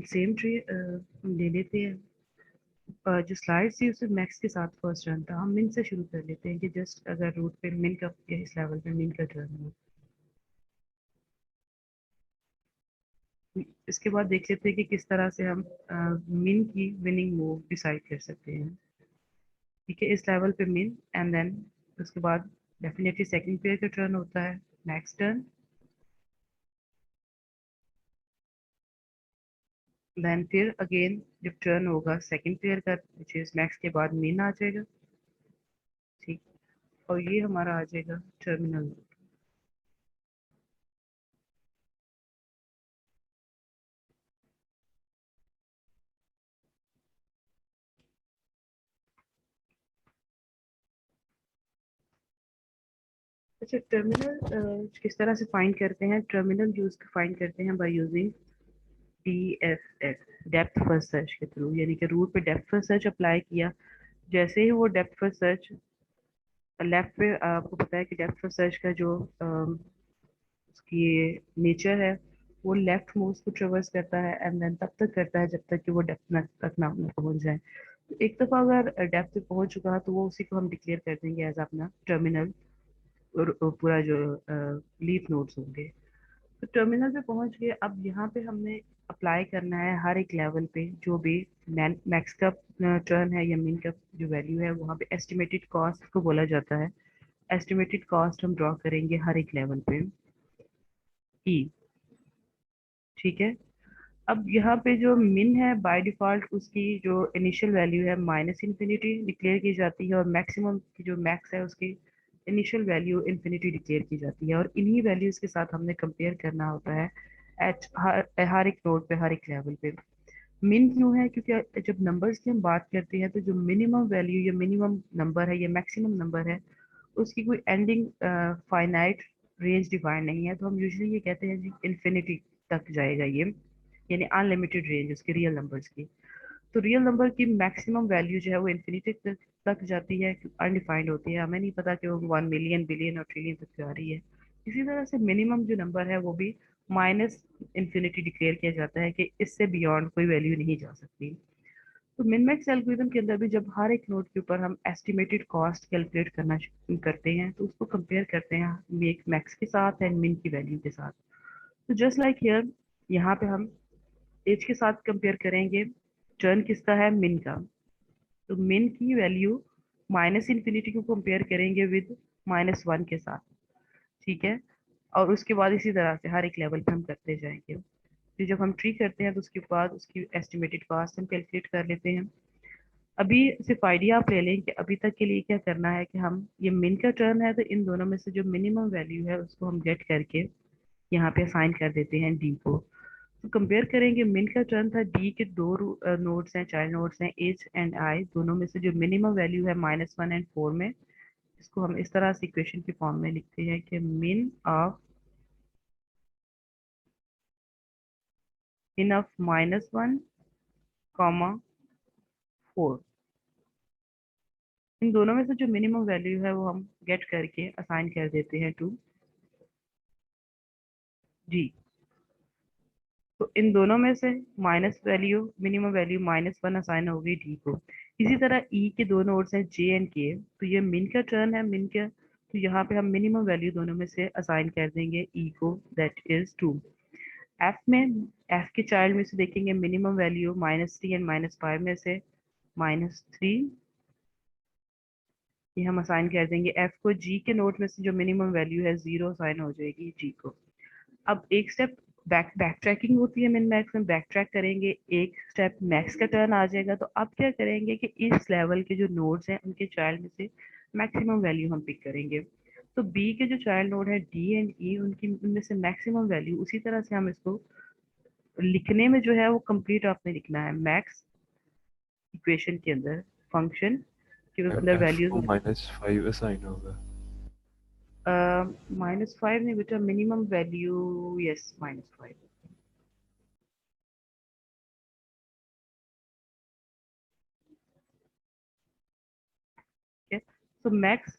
सेम ट्री ले लेते हैं। जो स्लाइड थी उसमें मैक्स के साथ फर्स्ट टर्न था, हम मिन से शुरू कर लेते हैं कि जस्ट अगर रूट पे मिन का या इस लेवल पे मिन का टर्न हो। इसके बाद देख लेते हैं कि किस तरह से हम मिन की विनिंग मूव डिसाइड कर सकते हैं। ठीक है, इस लेवल पे मिन एंड देन उसके बाद डेफिनेटली सेकंड पेयर का टर्न होता है मैक्स टर्न, देन फिर अगेन जब टर्न होगा सेकंड पेयर का विच इज मैक्स के बाद मिन आ जाएगा। ठीक, और ये हमारा आ जाएगा टर्मिनल। अच्छा, टर्मिनल किस तरह से फाइंड करते हैं? टर्मिनल यूज फाइंड करते हैं by using DFS, depth first search के थ्रू, यानी कि रूट पे डेप्थ फर्स्ट सर्च अप्लाई किया, जैसे ही वो डेप्थ फर्स्ट सर्च लेफ्ट पे, आपको पता है कि डेप्थ फर्स्ट सर्च का जो उसकी नेचर है वो लेफ्ट मूव्स को ट्रेवर्स करता है एंड देन तब तक करता है जब तक कि वो डेप्थ तक ना पहुंच जाए। तो एक दफ़ा अगर डेप्थ पे पहुंच चुका तो वो उसी को हम डिक्लेयर कर देंगे एज अपना टर्मिनल, और पूरा जो लीफ नोड्स होंगे। तो टर्मिनल पे पहुंच गए, अब यहाँ पे हमने अप्लाई करना है हर एक लेवल पे जो भी मैक्स का टर्न है या मिन का जो वैल्यू है, वहाँ पे एस्टिमेटेड कॉस्ट को बोला जाता है। एस्टिमेटेड कॉस्ट हम ड्रॉ करेंगे हर एक लेवल पे ई। ठीक है, अब यहाँ पे जो मिन है बाय डिफॉल्ट उसकी जो इनिशियल वैल्यू है माइनस इन्फिनिटी डिक्लेयर की जाती है, और मैक्सिमम की जो मैक्स है उसकी इनिशियल वैल्यू इन्फिनिटी डिक्लेयर की जाती है, और इन्हीं वैल्यूज के साथ हमने कंपेयर करना होता है एट हर एक नोड पे, हर एक लेवल पे। मिन क्यों है? क्योंकि जब नंबर्स की हम बात करते हैं तो जो मिनिमम वैल्यू या मिनिमम नंबर है या मैक्सिमम नंबर है उसकी कोई एंडिंग फाइनाइट रेंज डिफाइन नहीं है, तो हम यूजुअली ये कहते हैं जी इन्फिनिटी तक जाएगा ये, यानी अनलिमिटेड रेंज उसके रियल नंबर्स की। तो रियल नंबर की मैक्सिमम वैल्यू जो है वो इन्फिनिटी तक जाती है, अनडिफाइंड होती है, हमें नहीं पता कि वो 1 मिलियन बिलियन और ट्रिलियन तक जा रही है। इसी तरह से मिनिमम जो नंबर है वो भी माइनस इन्फिनिटी डिक्लेयर किया जाता है कि इससे बियॉन्ड कोई वैल्यू नहीं जा सकती। तो मिनमैक्स एल्गोरिथम के अंदर भी जब हर एक नोड के ऊपर हम एस्टिमेटेड कॉस्ट कैलकुलेट करना करते हैं तो उसको कंपेयर करते हैं मेक मैक्स के साथ एंड मिन की वैल्यू के साथ। तो जस्ट लाइक हियर, यहाँ पे हम एज के साथ कंपेयर करेंगे, टर्न किसका है? मिन का। तो मिन की वैल्यू माइनस इन्फिनिटी को कंपेयर करेंगे विद -1 के साथ। ठीक है, और उसके बाद इसी तरह से हर एक लेवल पे हम करते जाएंगे। फिर जब हम ट्री करते हैं तो उसके बाद उसकी एस्टिमेटेड कॉस्ट हम कैलकुलेट कर लेते हैं। अभी सिर्फ आइडिया आप ले लें कि अभी तक के लिए क्या करना है कि हम ये मिन का टर्न है तो इन दोनों में से जो मिनिमम वैल्यू है उसको हम गेट करके यहाँ पे असाइन कर देते हैं डी को। तो कंपेयर करेंगे, मिन का टर्न था, डी के दो नोड्स हैं, चाइल्ड नोड्स हैं एच एंड आई, दोनों में से जो मिनिमम वैल्यू है -1 एंड 4 में, इसको हम इस तरह से इक्वेशन की फॉर्म में लिखते हैं कि मिन ऑफ -1, -4, इन दोनों में से जो मिनिमम वैल्यू है वो हम गेट करके असाइन कर देते हैं टू जी। तो इन दोनों में से minus value, minimum value -1 assign हो गई डी को। इसी तरह ई के दो नोड्स हैं जे एंड के, तो ये मिन का टर्न है, मिन का, तो यहाँ पे हम मिनिमम वैल्यू दोनों में से असाइन कर देंगे ई को, दैट इज 2। एफ में, एफ के चाइल्ड में से देखेंगे मिनिमम वैल्यू -3 एंड -5 में से -3, ये हम असाइन कर देंगे एफ को। जी के नोड में से जो मिनिमम वैल्यू है 0 असाइन हो जाएगी जी को। अब एक स्टेप बैक ट्रैकिंग होती है मिन मैक्स में, बैक ट्रैक करेंगे, एक स्टेप मैक्स का टर्न आ जाएगा, तो अब क्या करेंगे कि इस लेवल के जो नोड्स हैं उनके चाइल्ड में से मैक्सिमम वैल्यू हम पिक करेंगे। तो बी के जो चाइल्ड नोड है डी एंड ई, उनकी उनमें से मैक्सिमम वैल्यू, उसी तरह से हम इसको लिखने में जो है वो कंप्लीट आपने लिखना है मैक्स इक्वेशन के अंदर, फंक्शन के अंदर एफ को वैल्यूज। -5 असाइन होगा। -5 नहीं बेटा, मिनिमम वैल्यू, यस -5। तो मैक्स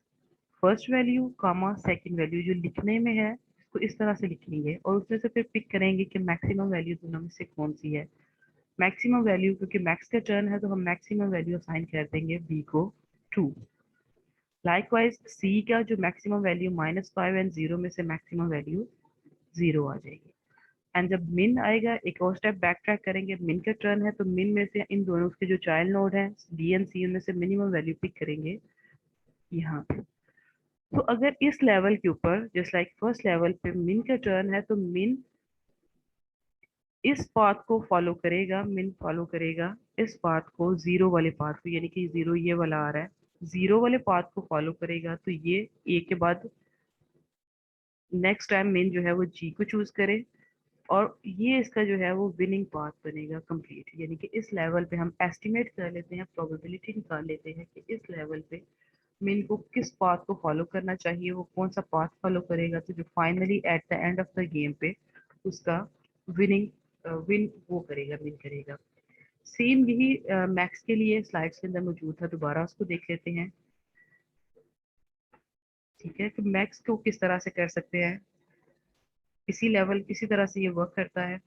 फर्स्ट वैल्यू कामा सेकंड वैल्यू जो लिखने में है उसको इस तरह से लिखेंगे और उसमें से फिर पिक करेंगे कि मैक्सिमम वैल्यू दोनों में से कौन सी है। मैक्सिमम वैल्यू, क्योंकि मैक्स का टर्न है तो हम मैक्सिमम वैल्यू असाइन कर देंगे b को 2। लाइकवाइज c का जो मैक्सिमम वैल्यू -5 एंड 0 में से मैक्सिमम वैल्यू 0 आ जाएगी। एंड जब मिन आएगा, एक और स्टेप बैक ट्रैक करेंगे, मिन का टर्न है तो मिन में से इन दोनों के जो चाइल्ड नोड है b एंड c, उनमें से मिनिमम वैल्यू पिक करेंगे यहाँ पे। तो अगर इस लेवल के ऊपर जस्ट लाइक फर्स्ट लेवल पे मिन का टर्न है तो मिन इस पाथ को फॉलो करेगा, मिन फॉलो करेगा इस पाथ को, जीरो वाले पाथ को, यानी कि जीरो ये वाला आ रहा है, जीरो वाले पाथ को फॉलो करेगा। तो ये ए के बाद नेक्स्ट टाइम मिन जो है वो जी को चूज करे और ये इसका जो है वो विनिंग पाथ बनेगा कंप्लीट। यानी कि इस लेवल पे हम एस्टिमेट कर लेते हैं, प्रोबेबिलिटी निकाल लेते हैं कि इस लेवल पे मिन को किस पाथ को फॉलो करना चाहिए, वो कौन सा पाथ फॉलो करेगा, तो जो finally at the end of the game पे उसका विनिंग विन वो करेगा, विन करेगा। सेम यही मैक्स के लिए स्लाइड्स के अंदर मौजूद था, दोबारा उसको देख लेते हैं। ठीक है, तो मैक्स को किस तरह से कर सकते हैं, इसी लेवल इसी तरह से ये वर्क करता है।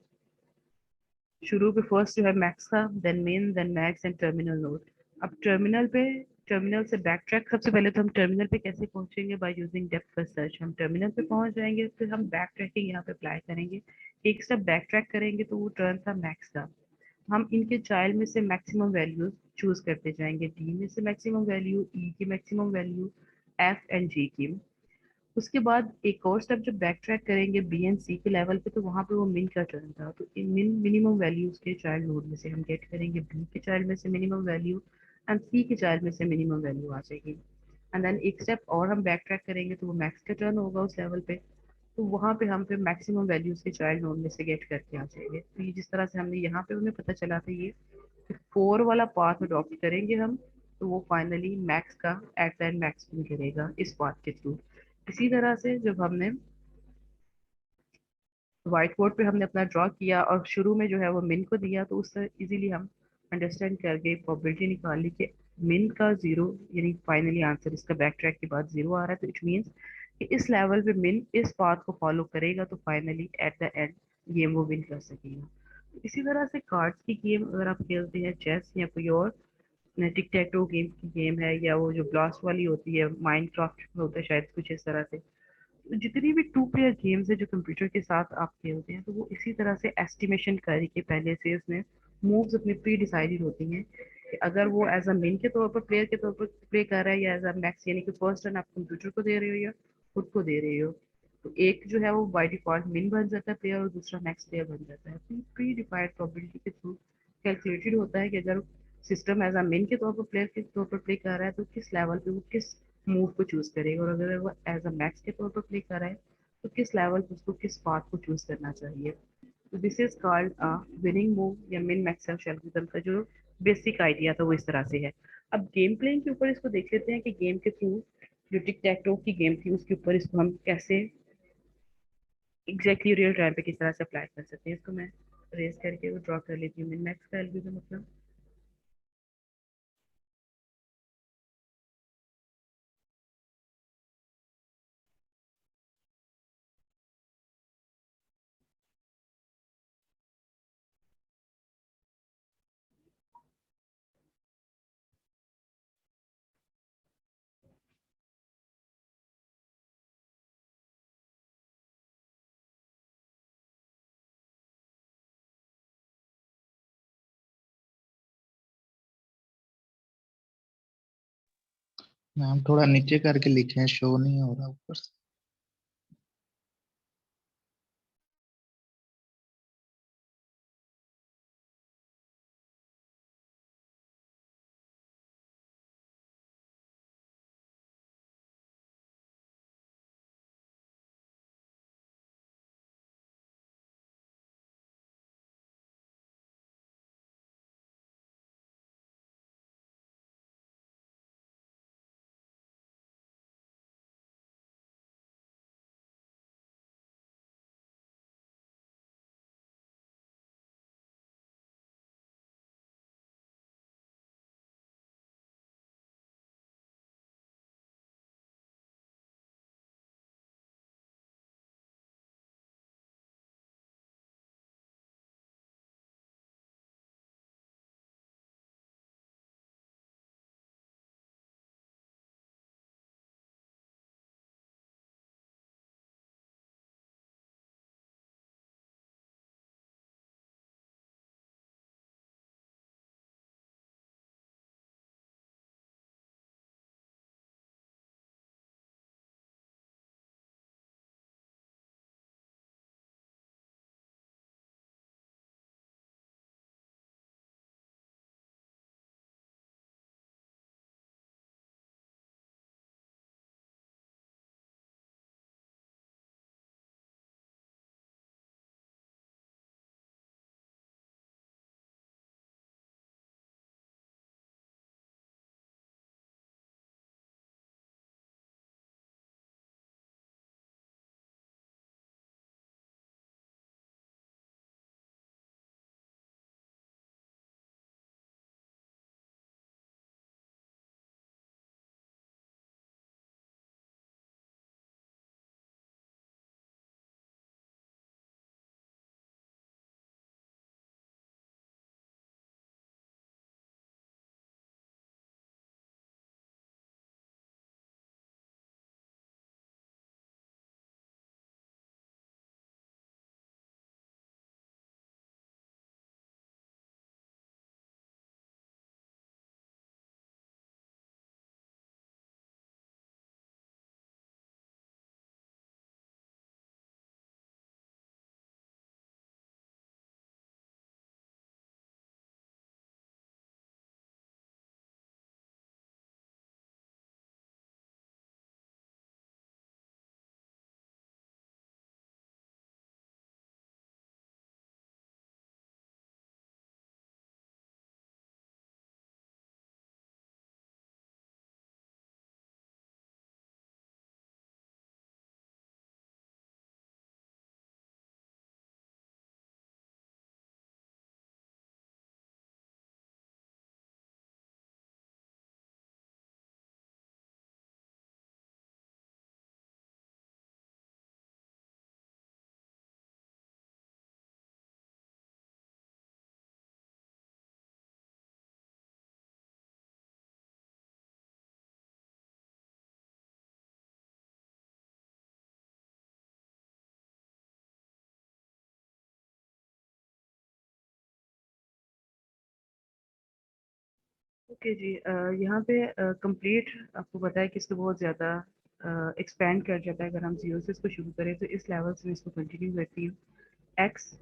शुरू पे फर्स्ट जो है मैक्स का, then min, then max and terminal node. अब टर्मिनल से बैक ट्रैक, सबसे पहले तो हम टर्मिनल पे कैसे पहुंचेंगे, by using depth first search. हम टर्मिनल पे पहुंच जाएंगे, फिर हम बैक ट्रैकिंग यहाँ पे अप्लाई करेंगे, एक स्टेप बैक ट्रैक करेंगे तो वो टर्न था मैक्स का। हम इनके चाइल्ड में से मैक्सिमम वैल्यूज चूज करते जाएंगे, डी में से मैक्सिमम वैल्यू, ई की मैक्सिमम वैल्यू, एफ एंड जी की। उसके बाद एक और स्टेप जब बैक ट्रैक करेंगे बी एंड सी के लेवल पे, तो वहाँ पे वो मिन का टर्न था, तो इन मिनिमम वैल्यूज के चाइल्ड नोड में से हम गेट करेंगे बी के चाइल्ड में से मिनिमम वैल्यू एंड सी के चाइल्ड में से मिनिमम वैल्यू आ जाएगी। एंड देन एक स्टेप और हम बैक ट्रैक करेंगे तो वो मैक्स का टर्न होगा उस लेवल पे, तो वहाँ पे हम फिर मैक्सिमम वैल्यूज के चाइल्ड नोड में से गेट करके आ जाएंगे। तो ये जिस तरह से हमने यहाँ पे हमें पता चला था, ये 4 वाला पाथ अडॉप्ट करेंगे हम, तो वो फाइनली मैक्स का at the end max win करेगा इस पाथ के थ्रू। इसी तरह से जब हमने व्हाइट बोर्ड पे हमने अपना ड्रॉ किया और शुरू में जो है वो मिन को दिया, तो उससे इजीली हम अंडरस्टैंड कर गए, प्रोबेबिलिटी निकाल ली कि मिन का जीरो, यानी फाइनली आंसर इसका बैक ट्रैक के बाद जीरो आ रहा है, तो इट मीन्स कि इस लेवल पे मिन इस पाथ को फॉलो करेगा तो finally at the end game वो विन कर सकेगा। इसी तरह से कार्ड्स की गेम अगर आप खेलते हैं, चेस या कोई और टिक टैक्टो गेम की गेम है, या वो जो ब्लास्ट वाली होती है, माइनक्राफ्ट होता है शायद कुछ इस तरह से, जितनी भी टू प्लेयर गेम्स है जो कंप्यूटर के साथ आप खेलते हैं, तो वो इसी तरह से एस्टिमेशन करके पहले से उसमें मूव्स अपनी प्री डिसाइडेड होती हैं कि अगर वो एज अ मेन के तौर पर, प्लेयर के तौर पर प्ले कर रहा है, या एज अ मैक्स, यानी कि फर्स्ट टर्न आप कंप्यूटर को दे रहे हो या खुद को दे रहे हो, तो एक जो है वो बाय डिफॉल्ट मिन बन जाता है प्लेयर और दूसरा मैक्स प्लेयर बन जाता है। तो प्री डिफाइंड प्रोबेबिलिटी के थ्रू कैलकुलेटेड होता है कि अगर सिस्टम एज अ मेन के तौर पर, प्लेयर के तौर पर प्ले कर रहा है, तो किस लेवल पे वो किस मूव को चूज करेगा, और अगर वो एज अ मैक्स के तौर पर प्ले कर रहा है तो किस लेवल पे उसको किस पाथ को चूज करना चाहिए। तो this is called a winning move या मिन मैक्स एल्गोरिथम का जो बेसिक आइडिया था वो इस तरह से है। अब गेम प्लेइंग के ऊपर इसको देख लेते हैं कि गेम के थ्रू जो टिक टैक टो की गेम थी उसके ऊपर इसको हम कैसे एग्जैक्टली रियल टाइम पे किस तरह से अप्लाई कर सकते हैं। इसको मैं रेस करके वो ड्रॉ कर लेती हूँ, मिन मैक्स का एल्गोरिथम अपना। मैम थोड़ा नीचे करके लिखे, शो नहीं हो रहा ऊपर से। ओके जी, यहाँ पे कंप्लीट आपको पता है कि इसको बहुत ज़्यादा एक्सपेंड कर जाता है। अगर हम जीरो से इसको शुरू करें तो इस लेवल से मैं इसको कंटिन्यू करती हूँ। एक्स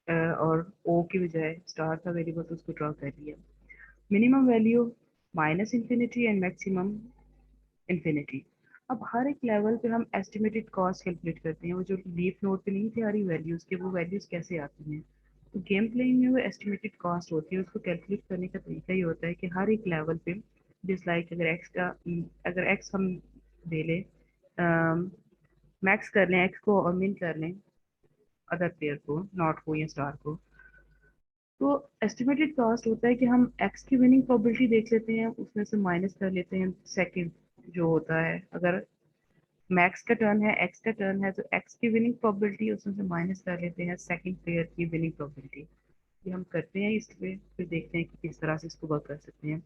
और ओ की बजाय स्टार का वेरिएबल तो उसको ड्रॉ कर लिया। Minimum value minus infinity and maximum infinity. अब हर एक लेवल पे हम एस्टिमेटेड कॉस्ट कैलकुलेट करते हैं। वो जो लीफ नोट पे नहीं थी आ रही वैल्यूज़ के, वो वैल्यूज़ कैसे आती हैं? तो गेम प्लेइंग में वो एस्टिमेटेड कॉस्ट होती है, उसको कैलकुलेट करने का तरीका ये होता है कि हर एक लेवल पे जिस लाइक अगर एक्स हम ले लें, मैक्स कर लें एक्स को और मिन कर लें अदर प्लेयर को, नॉट को या स्टार को, तो एस्टिमेटेड कॉस्ट होता है कि हम एक्स की विनिंग प्रोबेबिलिटी देख लेते हैं, उसमें से माइनस कर लेते हैं सेकंड जो होता है। अगर मैक्स का टर्न है, एक्स का टर्न है, तो एक्स की विनिंग प्रोबेबिलिटी उसमें से माइनस कर लेते हैं सेकंड प्लेयर की विनिंग प्रोबेबिलिटी। ये हम करते हैं, इसलिए फिर देखते हैं कि किस तरह से इसको वर्क कर सकते हैं।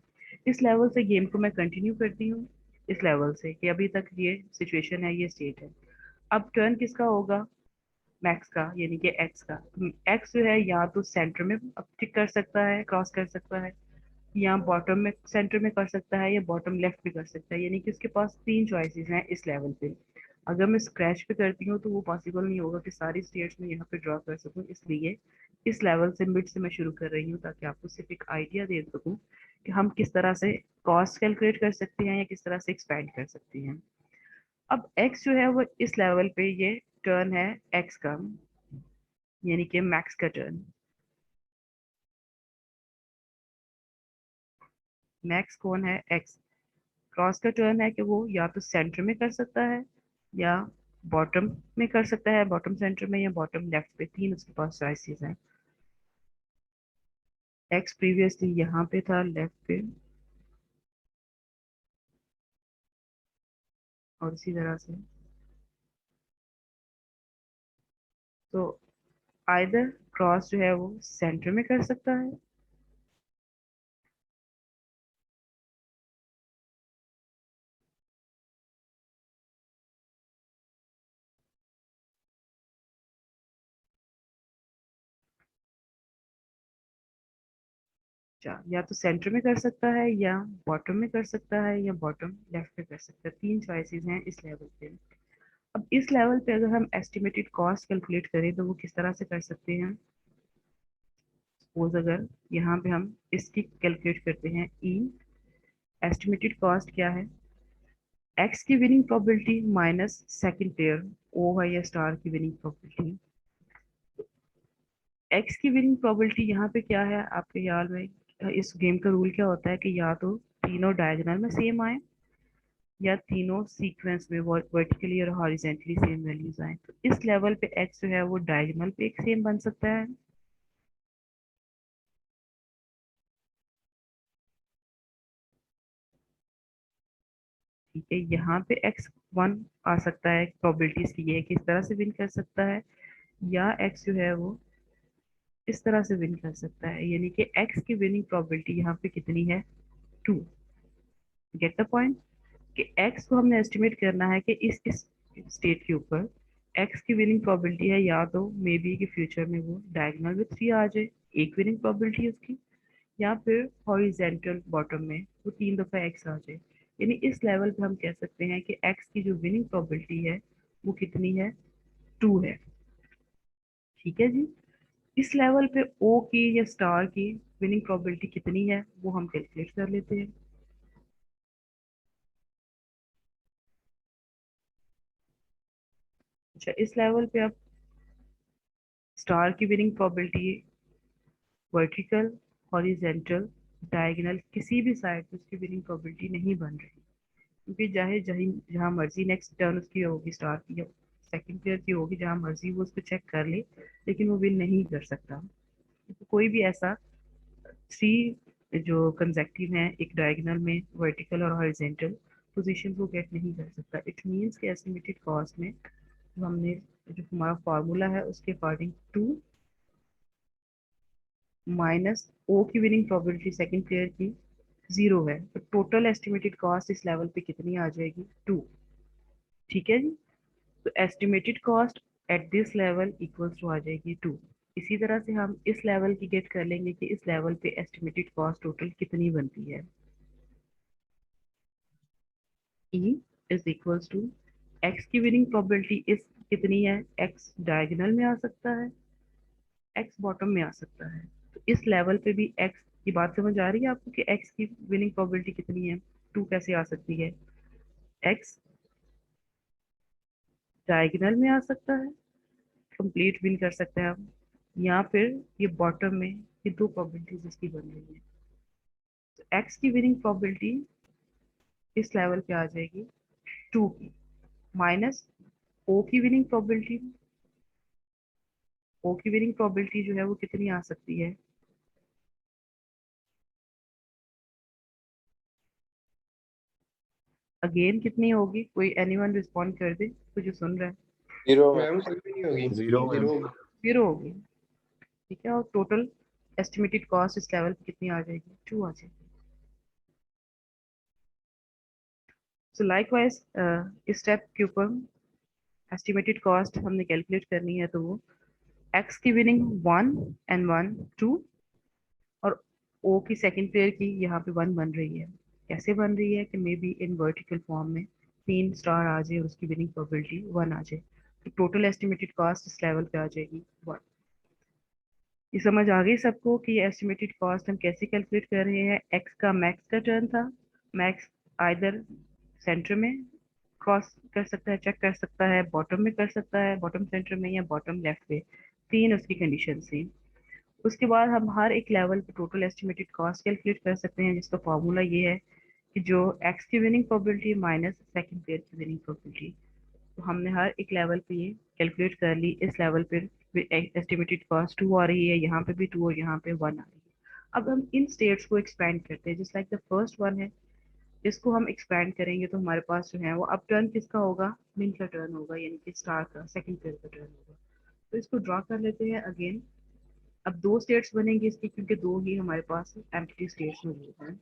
इस लेवल से गेम को मैं कंटिन्यू करती हूँ, इस लेवल से कि अभी तक ये सिचुएशन है, ये स्टेट है। अब टर्न किसका होगा? मैक्स का, यानी कि एक्स का। एक्स जो है या तो सेंटर में अपटिक कर सकता है, क्रॉस कर सकता है, या बॉटम में सेंटर में कर सकता है, या बॉटम लेफ्ट पे कर सकता है। यानी कि उसके पास तीन चॉइसेस हैं इस लेवल पे। अगर मैं स्क्रैच पे करती हूँ तो वो पॉसिबल नहीं होगा कि सारी स्टेट्स में यहाँ पे ड्रॉ कर सकूँ, इसलिए इस लेवल से मिड से मैं शुरू कर रही हूँ ताकि आपको सिर्फ एक आइडिया दे सकूँ कि हम किस तरह से कॉस्ट कैलकुलेट कर सकते हैं या किस तरह से एक्सपेंड कर सकते हैं। अब एक्स जो है वो इस लेवल पे ये टर्न है एक्स का, यानी कि मैक्स का टर्न। मैक्स कौन है? एक्स। क्रॉस का टर्न है कि वो या तो सेंटर में कर सकता है, या बॉटम में कर सकता है, बॉटम सेंटर में, या बॉटम लेफ्ट पे। तीन उसके पास चॉइसेस हैं। एक्स प्रीवियसली यहाँ पे था लेफ्ट पे, और इसी तरह से। तो आइदर क्रॉस जो है वो सेंटर में कर सकता है, या तो सेंटर में कर सकता है, या बॉटम में कर सकता है, या बॉटम लेफ्ट पे कर सकता है। तीन चॉइसेस हैं इस लेवल पे। अब इस लेवल पे अगर हम एस्टिमेटेड कॉस्ट कैलकुलेट करें तो वो किस तरह से कर सकते हैं? सपोज अगर यहाँ पे हम इसकी कैलकुलेट करते हैं, ई एस्टिमेटेड कॉस्ट क्या है? एक्स की winning probability minus second pair O है या स्टार की विनिंग प्रोबेबिलिटी। एक्स की विनिंग प्रोबेबिलिटी यहाँ पे क्या है आपके ख्याल में? इस गेम का रूल क्या होता है कि या तो तीनों डायगोनल में सेम आए, या तीनों सीक्वेंस में वर्टिकली और हॉरिजेंटली सेम वैल्यूज आए। तो इस लेवल पे एक्स जो है वो डायगोनल पे एक सेम बन सकता है, ठीक है। यहाँ पे एक्स वन आ सकता है, प्रोबेबिलिटीज की ये है कि इस तरह से विन कर सकता है, या एक्स जो है वो इस तरह से विन कर सकता है। यानी कि एक्स की विनिंग प्रोबेबिलिटी यहाँ पे कितनी है? 2। गेट द पॉइंट कि एक्स को हमने एस्टिमेट करना है कि इस स्टेट के ऊपर एक्स की विनिंग प्रोबेबिलिटी है, या तो मे बी कि फ्यूचर में वो डायगोनल में 3 आ जाए, एक विनिंग प्रोबेबिलिटी है उसकी, या फिर हॉरिजेंटल बॉटम में वो 3 दफा एक्स आ जाए। यानी इस लेवल पे हम कह सकते हैं कि एक्स की जो विनिंग प्रोबेबिलिटी है वो कितनी है? 2 है, ठीक है जी। इस लेवल पे ओ की या स्टार की विनिंग प्रोबेबिलिटी कितनी है वो हम कैलकुलेट कर लेते हैं। अच्छा, इस लेवल पे अब स्टार की winning probability vertical, horizontal, diagonal किसी भी साइड पे उसकी विनिंग प्रोबेबिलिटी नहीं बन रही, क्योंकि चाहे जहाँ मर्जी नेक्स्ट टर्न उसकी होगी स्टार की या सेकंड प्लेयर की होगी, जहाँ मर्जी वो उसको चेक कर ले, लेकिन वो विन नहीं कर सकता। तो कोई भी ऐसा 3 जो कंसेक्टिव हैं एक डायगोनल में, वर्टिकल और हॉरिजेंटल पोजीशन को गेट नहीं कर सकता। इट मींस कि एस्टिमेटेड कॉस्ट में जो हमने जो हमारा फार्मूला है उसके अकॉर्डिंग 2 माइनस ओ की विनिंग प्रोबेबिलिटी सेकंड प्लेयर की 0 है, तो टोटल एस्टिमेटेड कॉस्ट इस लेवल पे कितनी आ जाएगी? 2, ठीक है जी। तो estimated cost at this level equals to आ जाएगी 2। इसी तरह से हम इस लेवल की गेट कर लेंगे कि इस लेवल पे एस्टिमेटेड कॉस्ट टोटल कितनी बनती है। E is equals to x की विनिंग प्रोबेबिलिटी इस कितनी है, x डायगोनल में आ सकता है, x बॉटम में आ सकता है। तो इस लेवल पे भी x की बात समझ आ रही है आपको कि x की विनिंग प्रोबेबिलिटी कितनी है, 2 कैसे आ सकती है, x डायगोनल में आ सकता है, कंप्लीट विन कर सकते हैं हम, या फिर ये बॉटम में, ये दो प्रोबेबिलिटीज इसकी बन रही है। तो x की विनिंग प्रोबेबिलिटी इस लेवल पे आ जाएगी 2 की, माइनस o की विनिंग प्रोबेबिलिटी, o की विनिंग प्रोबेबिलिटी जो है वो कितनी आ सकती है, अगेन कितनी होगी, कोई एनीवन रिस्पॉन्ड कर दे, कोई जो सुन रहा है। 0 मैम कोई भी नहीं होगी, 0 मैम। 0 होगी। 0 होगी, ठीक है। और टोटल एस्टिमेटेड कॉस्ट इस लेवल पे कितनी आ जाएगी, 2 आ जाएगी। सो लाइकवाइज इस स्टेप के ऊपर एस्टिमेटेड कॉस्ट हमने कैलकुलेट करनी है, तो वो x की विनिंग 1 and 1 2 और o की सेकंड पेयर की यहाँ पे 1 बन रही है। कैसे बन रही है कि may be in vertical form में 3 स्टार आ जाए और उसकी विनिंग प्रोबेबिलिटी 1 आ जाए, तो टोटल एस्टिमेटेड कॉस्ट इस लेवल पे आ जाएगी 1। ये समझ आ गई सबको कि ये एस्टिमेटेड कॉस्ट हम कैसे कैलकुलेट कर रहे हैं। x का मैक्स का टर्न था, मैक्स आइदर सेंटर में क्रॉस कर सकता है, चेक कर सकता है, बॉटम में कर सकता है, बॉटम सेंटर में या बॉटम लेफ्ट पे, 3 उसकी कंडीशन थी। उसके बाद हम हर एक लेवल पे टोटल एस्टिमेटेड कॉस्ट कैलकुलेट कर सकते हैं, जिसका फॉर्मूला ये है कि जो x की winning probability minus second pair की विनिंग प्रोबेबिलिटी। तो हमने हर एक लेवल पे ये कैलकुलेट कर ली। इस लेवल पे एस्टिमेटेड कॉस्ट 2 आ रही है, यहाँ पे भी 2 और यहाँ पे 1 आ रही है। अब हम इन स्टेट्स को एक्सपैंड करते हैं, just like the first one है, इसको हम एक्सपैंड करेंगे तो हमारे पास जो है वो अब टर्न किसका होगा, मिन का टर्न होगा, यानी कि स्टार का सेकंड पेयर का टर्न होगा। तो इसको ड्रॉ कर लेते हैं अगेन। अब 2 स्टेट्स बनेंगे इसकी, क्योंकि 2 ही हमारे पास एम्प्टी स्टेट्स मौजूद हैं।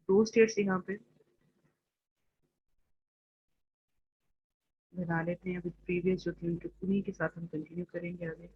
2 स्टेट्स यहाँ पे बना लेते हैं। अभी प्रीवियस जो थी उन्हीं के साथ हम कंटिन्यू करेंगे आगे।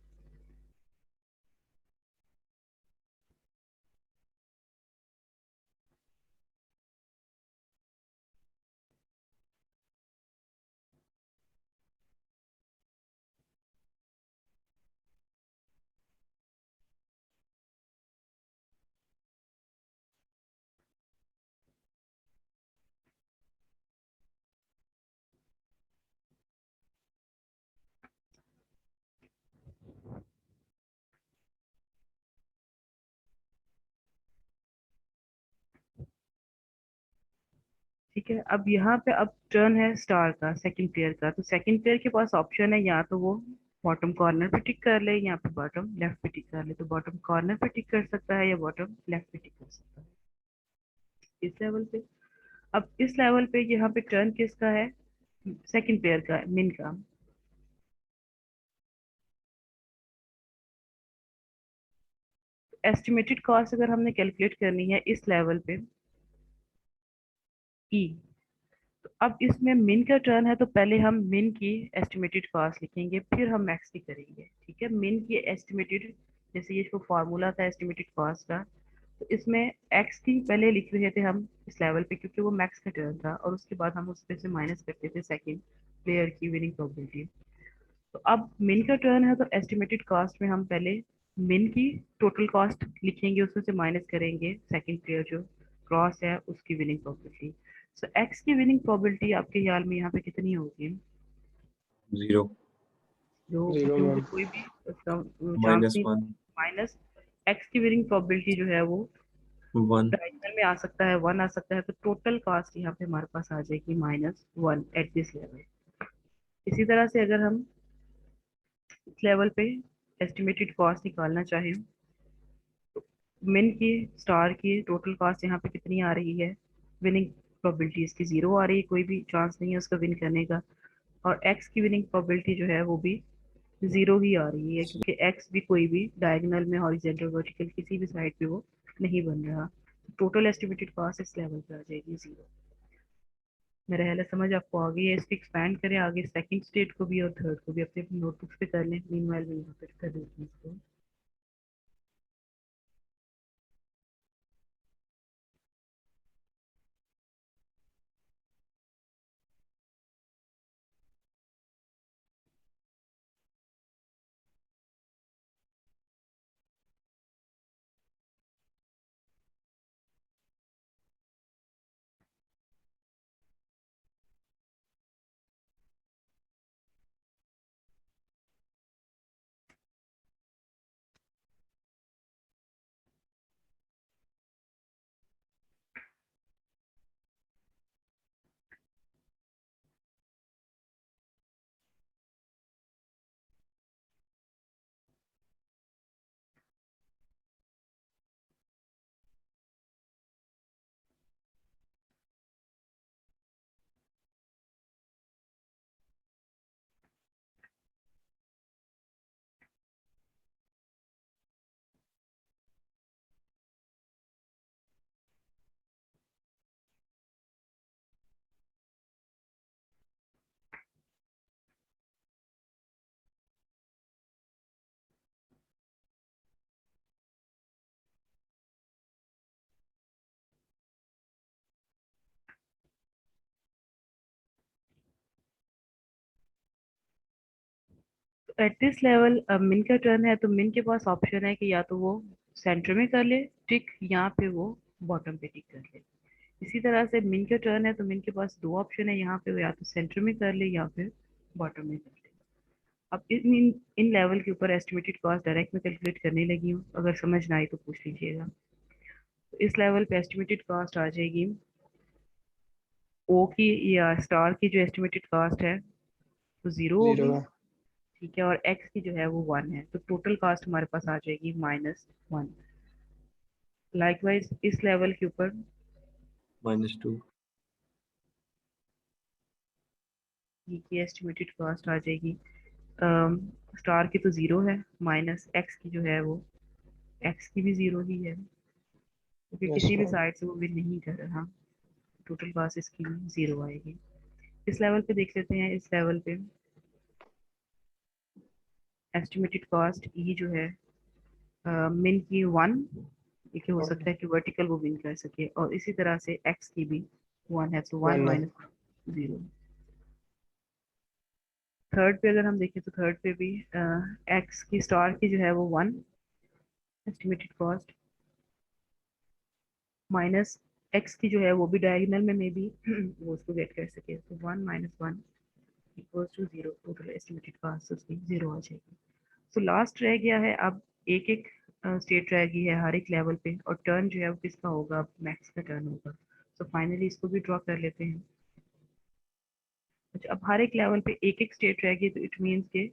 ठीक है, अब यहाँ पे अब टर्न है स्टार का सेकंड पेयर का। तो सेकंड पेयर के पास ऑप्शन है, या तो वो बॉटम कॉर्नर पे टिक कर ले, या पे बॉटम लेफ्ट पे टिक कर ले। तो बॉटम कॉर्नर पे टिक कर सकता है या बॉटम लेफ्ट पे टिक कर सकता है इस लेवल पे। अब इस लेवल पे यहाँ पे टर्न किसका है, सेकंड पेयर का, मिन का। एस्टिमेटेड कॉस्ट अगर हमने कैलकुलेट करनी है इस लेवल पे ई, तो अब इसमें मिन का टर्न है, तो पहले हम मिन की एस्टिमेटेड कॉस्ट लिखेंगे, फिर हम मैक्स की करेंगे। ठीक है, मिन की एस्टिमेटेड, जैसे ये इसको फॉर्मूला था एस्टिमेटेड कॉस्ट का, तो इसमें एक्स की पहले लिख रहे थे हम इस लेवल पे, क्योंकि वो मैक्स का टर्न था, और उसके बाद हम उसमें से माइनस करते थे सेकंड प्लेयर की विनिंग प्रोबेबिलिटी। तो अब मिन का टर्न है, तो एस्टिमेटेड कॉस्ट में हम पहले मिन की टोटल कॉस्ट लिखेंगे, उसमें से माइनस करेंगे सेकंड प्लेयर जो क्रॉस है उसकी विनिंग प्रोबेबिलिटी। सो एक्स की विनिंग प्रोबेबिलिटी आपके ख्याल में यहाँ पे कितनी होगी, 0 जो 0 क्योंकि मैम। कोई भी उसका चांस नहीं, -1 माइनस एक्स की विनिंग प्रोबेबिलिटी जो है वो 1 डायगोनल में आ सकता है, 1 आ सकता है। तो टोटल कॉस्ट यहाँ पे हमारे पास आ जाएगी -1 एट दिस लेवल। इसी तरह से अगर हम इस लेवल पे एस्टिमेटेड कॉस्ट निकालना चाहें, मिन की स्टार की टोटल कॉस्ट यहाँ पे कितनी आ रही है, विनिंग प्रोबेबिलिटी इसकी 0 आ रही है, कोई भी चांस नहीं है उसका विन करने का। और एक्स की विनिंग प्रोबेबिलिटी जो है वो भी 0 ही आ रही है, क्योंकि एक्स भी कोई भी डायगोनल में, हॉरिजॉन्टल, वर्टिकल किसी भी साइड पे वो नहीं बन रहा। टोटल एस्टिमेटेड कॉस्ट इस लेवल पे आ जाएगी 0। मेरा ख्याल है समझ आपको आ गई है। इसको एक्सपैंड करें आगे सेकंड स्टेट को भी और थर्ड को भी, अपने अपनी नोटबुक्स पे कर लें। मीनवाइल मैं यहाँ पे कर देती हूँ इसको। एट दिस लेवल मिन का टर्न है, तो मिन के पास ऑप्शन है कि या तो वो सेंटर में कर ले टिक, या फिर वो बॉटम पे टिक कर ले। इसी तरह से मिन का टर्न है, तो मिन के पास दो ऑप्शन है यहाँ पे, वो या तो सेंटर में कर ले या फिर बॉटम में कर ले। अब इन लेवल के ऊपर एस्टिमेटेड कॉस्ट डायरेक्ट में कैलकुलेट करने लगी हूँ, अगर समझ ना आई तो पूछ लीजिएगा। तो इस लेवल पे एस्टिमेटेड कॉस्ट आ जाएगी ओ की या स्टार की जो एस्टिमेटेड कॉस्ट है वो जीरो होगी, 0 है। ठीक है, और एक्स की जो है वो 1 है, तो टोटल कॉस्ट हमारे पास आ जाएगी -1। लाइकवाइज इस लेवल के ऊपर -2। ये की एस्टिमेटेड कॉस्ट आ जाएगी, स्टार की तो जीरो है, माइनस एक्स की जो है वो, एक्स की भी जीरो ही है क्योंकि यस किसी भी मैम। साइड से वो विन नहीं कर रहा। टोटल कॉस्ट इसकी जीरो आएगी। इस लेवल पे देख लेते हैं। इस लेवल पे एस्टिमेटेड कॉस्ट ई जो है मिन की 1, देखिए हो सकता है कि वर्टिकल वो विन कर सके, और इसी तरह से एक्स की भी 1 है, तो 1 1 है। -0। थर्ड पे अगर हम देखें तो थर्ड पे भी एक्स की स्टार की जो है वो 1 एस्टिमेटेड कॉस्ट, माइनस एक्स की जो है वो भी डायगोनल में मे बी वो उसको गेट कर सके, तो 1 - 1 equals to 0। Total estimated cost उसकी 0 आ जाएगी। तो लास्ट रह गया है अब एक एक स्टेट रह गई है हर एक लेवल पे, और टर्न जो है वो किसका होगा, अब मैक्स का टर्न होगा। तो फाइनली इसको भी ड्रॉ कर लेते हैं। अच्छा, अब हर एक लेवल पे एक एक स्टेट रह गई, तो इट मीन्स के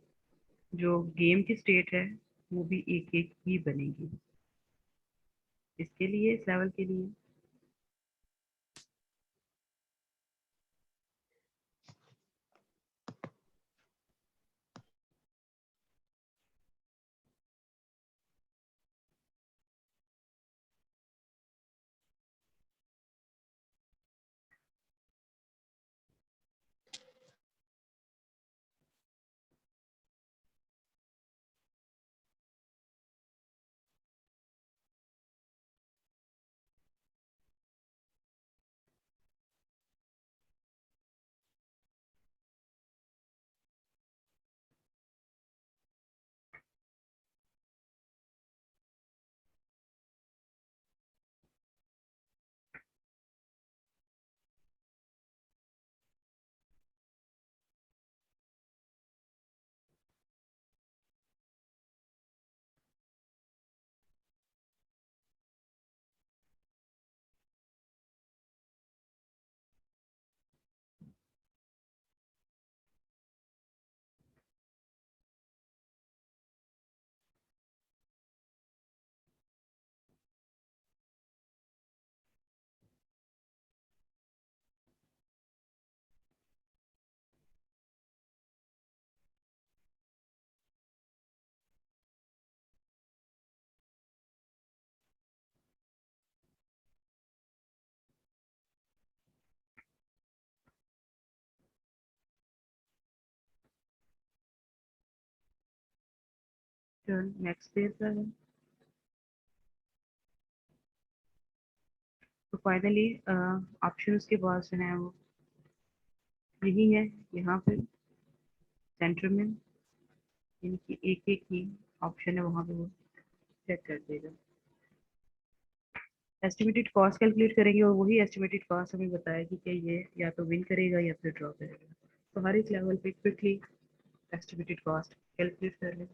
जो गेम की स्टेट है वो भी एक एक ही बनेगी इसके लिए, इस लेवल के लिए। टर्न मैक्स प्लेयर का है। तो फाइनली ऑप्शन के पास जो है वो यही है, यहाँ पे सेंटर में, यानी कि एक एक ही ऑप्शन है वहाँ पे वो चेक कर देगा। एस्टिमेटेड कॉस्ट कैलकुलेट करेंगे और वही एस्टिमेटेड कॉस्ट हमें बताएगी कि ये या तो विन करेगा या फिर ड्रॉ करेगा। तो हर एक लेवल पे क्विकली एस्टिमेटेड कॉस्ट कैलकुलेट कर लें।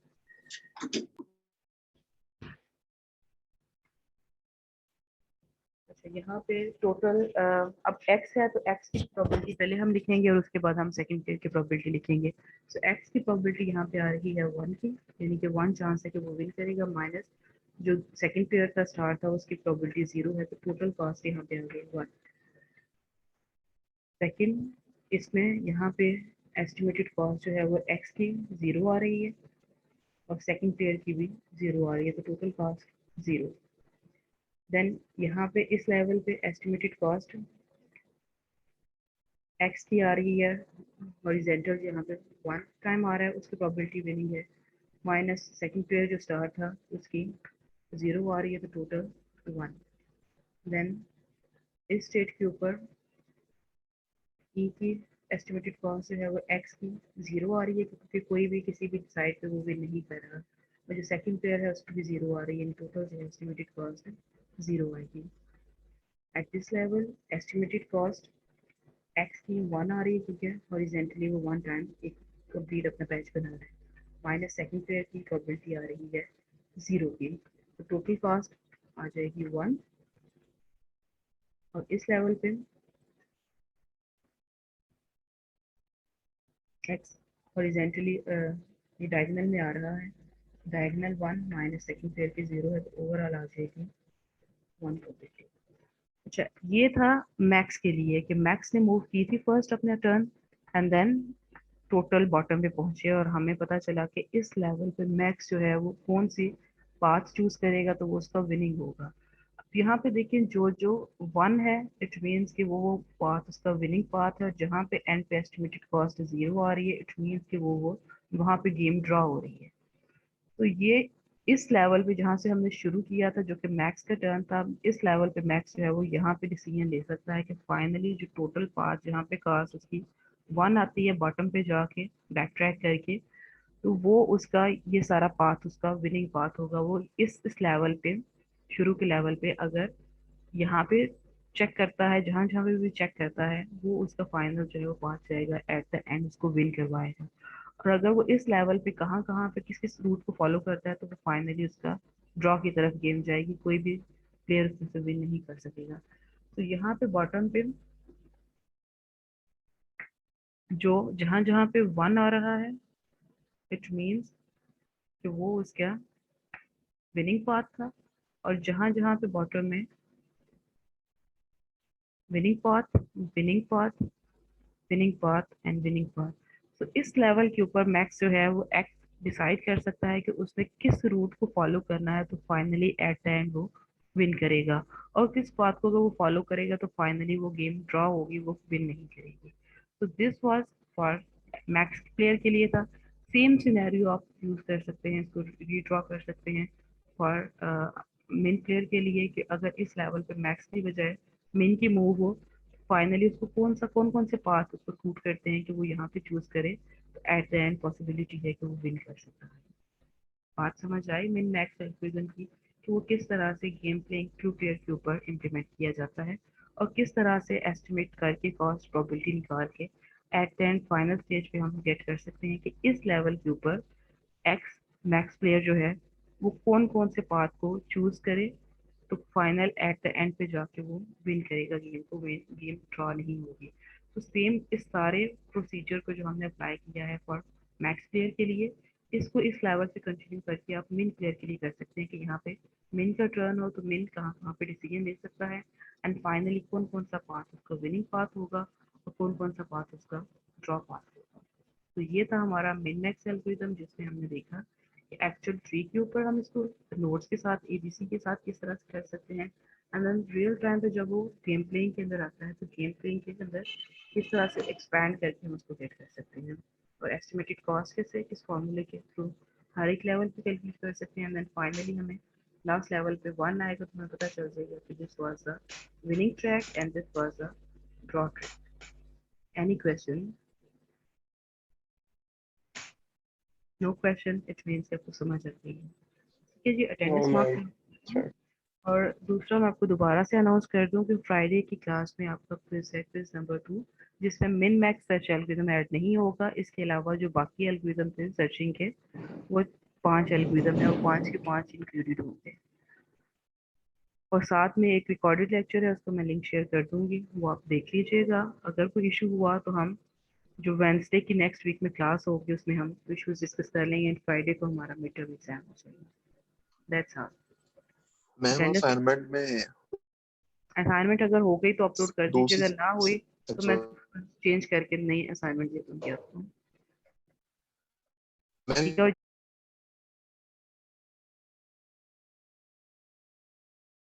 अच्छा, यहाँ पे टोटल अब x है तो x की प्रोबेबिलिटी पहले हम लिखेंगे और उसके बाद हम सेकंड पेयर की प्रोबेबिलिटी लिखेंगे। तो x की प्रोबेबिलिटी यहाँ पे आ रही है 1 की, यानी कि 1 चांस है कि वो विन करेगा, माइनस जो सेकंड पेयर का स्टार था उसकी प्रोबेबिलिटी 0 है, तो टोटल कॉस्ट यहाँ पे आ गई 1। सेकंड, इसमें यहाँ पे एस्टिमेटेड कॉस्ट जो है वो x की 0 आ रही है और सेकंड पेयर की भी 0 आ रही है, तो टोटल कॉस्ट 0। देन यहाँ पे इस लेवल पे एस्टिमेटेड कॉस्ट x की आ रही है हॉरिजॉन्टल, यहाँ पे 1 टाइम आ रहा है, उसकी प्रोबेबिलिटी विनिंग है, माइनस सेकंड पेयर जो स्टार था उसकी 0 आ रही है, तो टोटल 1। देन इस स्टेट के ऊपर ई की एस्टिमेटेड कॉस्ट जो है वो x की 0 आ रही है, क्योंकि कोई भी किसी भी साइड पे वो विन नहीं कर रहा, और जो सेकंड पेयर है उसकी भी 0 आ रही है, टोटल जो एस्टिमेटेड कॉस्ट है 0 आएगी। Eight this level estimated cost x की 1 आ रही है, क्योंकि हॉरिजॉन्टली वो 1 टाइम एक कंप्लीट अपना पैच बना रहा है, माइनस सेकंड पेयर की प्रोबेबिलिटी आ रही है 0 की, तो टोटल कॉस्ट आ जाएगी 1। और इस लेवल पे x हॉरिजॉन्टली ये डायगोनल में आ रहा है, डायगोनल 1 माइनस सेकंड पेयर की 0 है, तो ओवरऑल आ जाएगी 1 प्रोबेबिलिटी। अच्छा, ये था मैक्स के लिए कि मैक्स ने मूव की थी फर्स्ट अपना turn and then total bottom पे पहुंचे, और हमें पता चला कि इस लेवल पे मैक्स जो है वो कौन सी पाथ चूज करेगा तो वो उसका विनिंग होगा। अब यहाँ पे देखिए जो जो 1 है इट मीन्स कि वो पाथ उसका विनिंग पाथ है, और जहाँ पे एंड पे एस्टिमेटेड कॉस्ट 0 आ रही है इट मीन्स कि वो वहाँ पे गेम ड्रॉ हो रही है। तो ये इस लेवल पे जहाँ से हमने शुरू किया था जो कि मैक्स का टर्न था, इस लेवल पे मैक्स जो है वो यहाँ पे डिसीजन ले सकता है कि फाइनली जो टोटल पाथ जहाँ पे कास्ट उसकी 1 आती है बॉटम पे जाके बैक ट्रैक करके, तो वो उसका ये सारा पाथ उसका विनिंग पाथ होगा। वो इस लेवल पे शुरू के लेवल पे अगर यहाँ पे चेक करता है, जहाँ जहाँ पे भी चेक करता है वो उसका फाइनल जो है वो पहुंच जाएगा, एट द एंड उसको विन करवाएगा। और अगर वो इस लेवल पे कहाँ कहाँ पे किस किस रूट को फॉलो करता है तो वो फाइनली उसका ड्रॉ की तरफ गेम जाएगी, कोई भी प्लेयर उससे विन नहीं कर सकेगा। तो यहाँ पे बॉटम पे जो जहाँ जहाँ पे 1 आ रहा है इट मीन्स कि वो उसका विनिंग पाथ था, और जहाँ जहाँ पे बॉटम में winning path winning path winning path and winning path, तो इस लेवल के ऊपर मैक्स जो है वो एक्ट डिसाइड कर सकता है कि उसने किस रूट को फॉलो करना है, तो फाइनली एट द एंड वो विन करेगा, और किस पाथ को अगर वो फॉलो करेगा तो फाइनली वो गेम ड्रॉ होगी, वो विन नहीं करेगी। तो this was for max player के लिए था। सेम सिनेरियो आप यूज कर सकते हैं, इसको रीड्रॉ कर सकते हैं फॉर मिन प्लेयर के लिए, कि अगर इस लेवल पे मैक्स की बजाय मिन की मूव हो, फाइनली उसको कौन कौन से पाथ उसको सूट करते हैं कि वो यहाँ पे चूज करे, तो एट द एंड पॉसिबिलिटी है कि वो विन कर सकता है। बात समझ आई मिन मैक्स एल्गोरिथम की, कि वो किस तरह से गेम प्लेइंग ट्रू पेयर के ऊपर इम्प्लीमेंट किया जाता है, और किस तरह से एस्टिमेट करके कॉस्ट प्रोबेबिलिटी निकाल के at the end final stage पे हम गेट कर सकते हैं कि इस लेवल के ऊपर एक्स मैक्स प्लेयर जो है वो कौन कौन से पाथ को चूज करे, तो फाइनल एट द एंड पे जाके वो विन करेगा गेम को, गेम ड्रॉ नहीं होगी। तो सेम इस सारे प्रोसीजर को जो हमने अप्लाई किया है फॉर मैक्स प्लेयर के लिए, इसको इस लेवल से कंटिन्यू करके आप मिन प्लेयर के लिए कर सकते हैं कि यहाँ पे मिन का टर्न हो तो मिन कहाँ कहाँ पे डिसीजन ले सकता है, एंड फाइनली कौन कौन सा पाथ उसका विनिंग पाथ होगा और कौन कौन सा पाथ उसका ड्रॉ पाथ होगा। तो ये था हमारा मिन मैक्स एल्गोरिथम, जिसमें हमने देखा कि एक्चुअल ट्री के ऊपर हम इसको नोड्स के साथ एबीसी के साथ किस तरह से कर सकते हैं, एंड देन रियल टाइम पे जब वो गेम प्लेइंग के अंदर आता है तो गेम प्लेइंग के अंदर किस तरह से एक्सपैंड करके हम उसको गेट कर सकते हैं, और एस्टिमेटेड कॉस्ट कैसे किस फॉर्मूले के थ्रू हर एक लेवल पे कैलकुलेट कर सकते हैं एंड देन फाइनली हमें लास्ट लेवल पे 1 आएगा तो हमें पता चल जाएगा कि this was the winning track and this was the draw track. Any question? No question, it means कि आपको समझ आ गई है। ठीक है जी, अटेंडेंस मार्क। और दूसरा मैं आपको दोबारा से अनाउंस कर दूं कि फ्राइडे की क्लास में आपका क्विज है, क्विज नंबर 2, जिसमें min max search algorithm add नहीं होगा। इसके अलावा जो बाकी एल्गोरिथम थे सर्चिंग के वो 5 एल्गोरिथम है और 5 के 5 इंक्लूडेड होंगे। और साथ में एक रिकॉर्डेड लेक्चर है, उसको मैं लिंक शेयर कर दूंगी, वो आप देख लीजिएगा। अगर कोई इशू हुआ तो हम जो वेंसडे की नेक्स्ट वीक में क्लास होगी उसमें हम इश्यूज डिस्कस कर लेंगे एंड फ्राइडे को हमारा मिड टर्म एग्जाम हो जाएगा। That's all. मैम असाइनमेंट में असाइनमेंट अगर हो गई तो अपलोड कर दीजिए, दूसरी अगर ना हुई तो मैं अच्छा चेंज करके नई असाइनमेंट दे दूंगी आपको। मैम ठीक है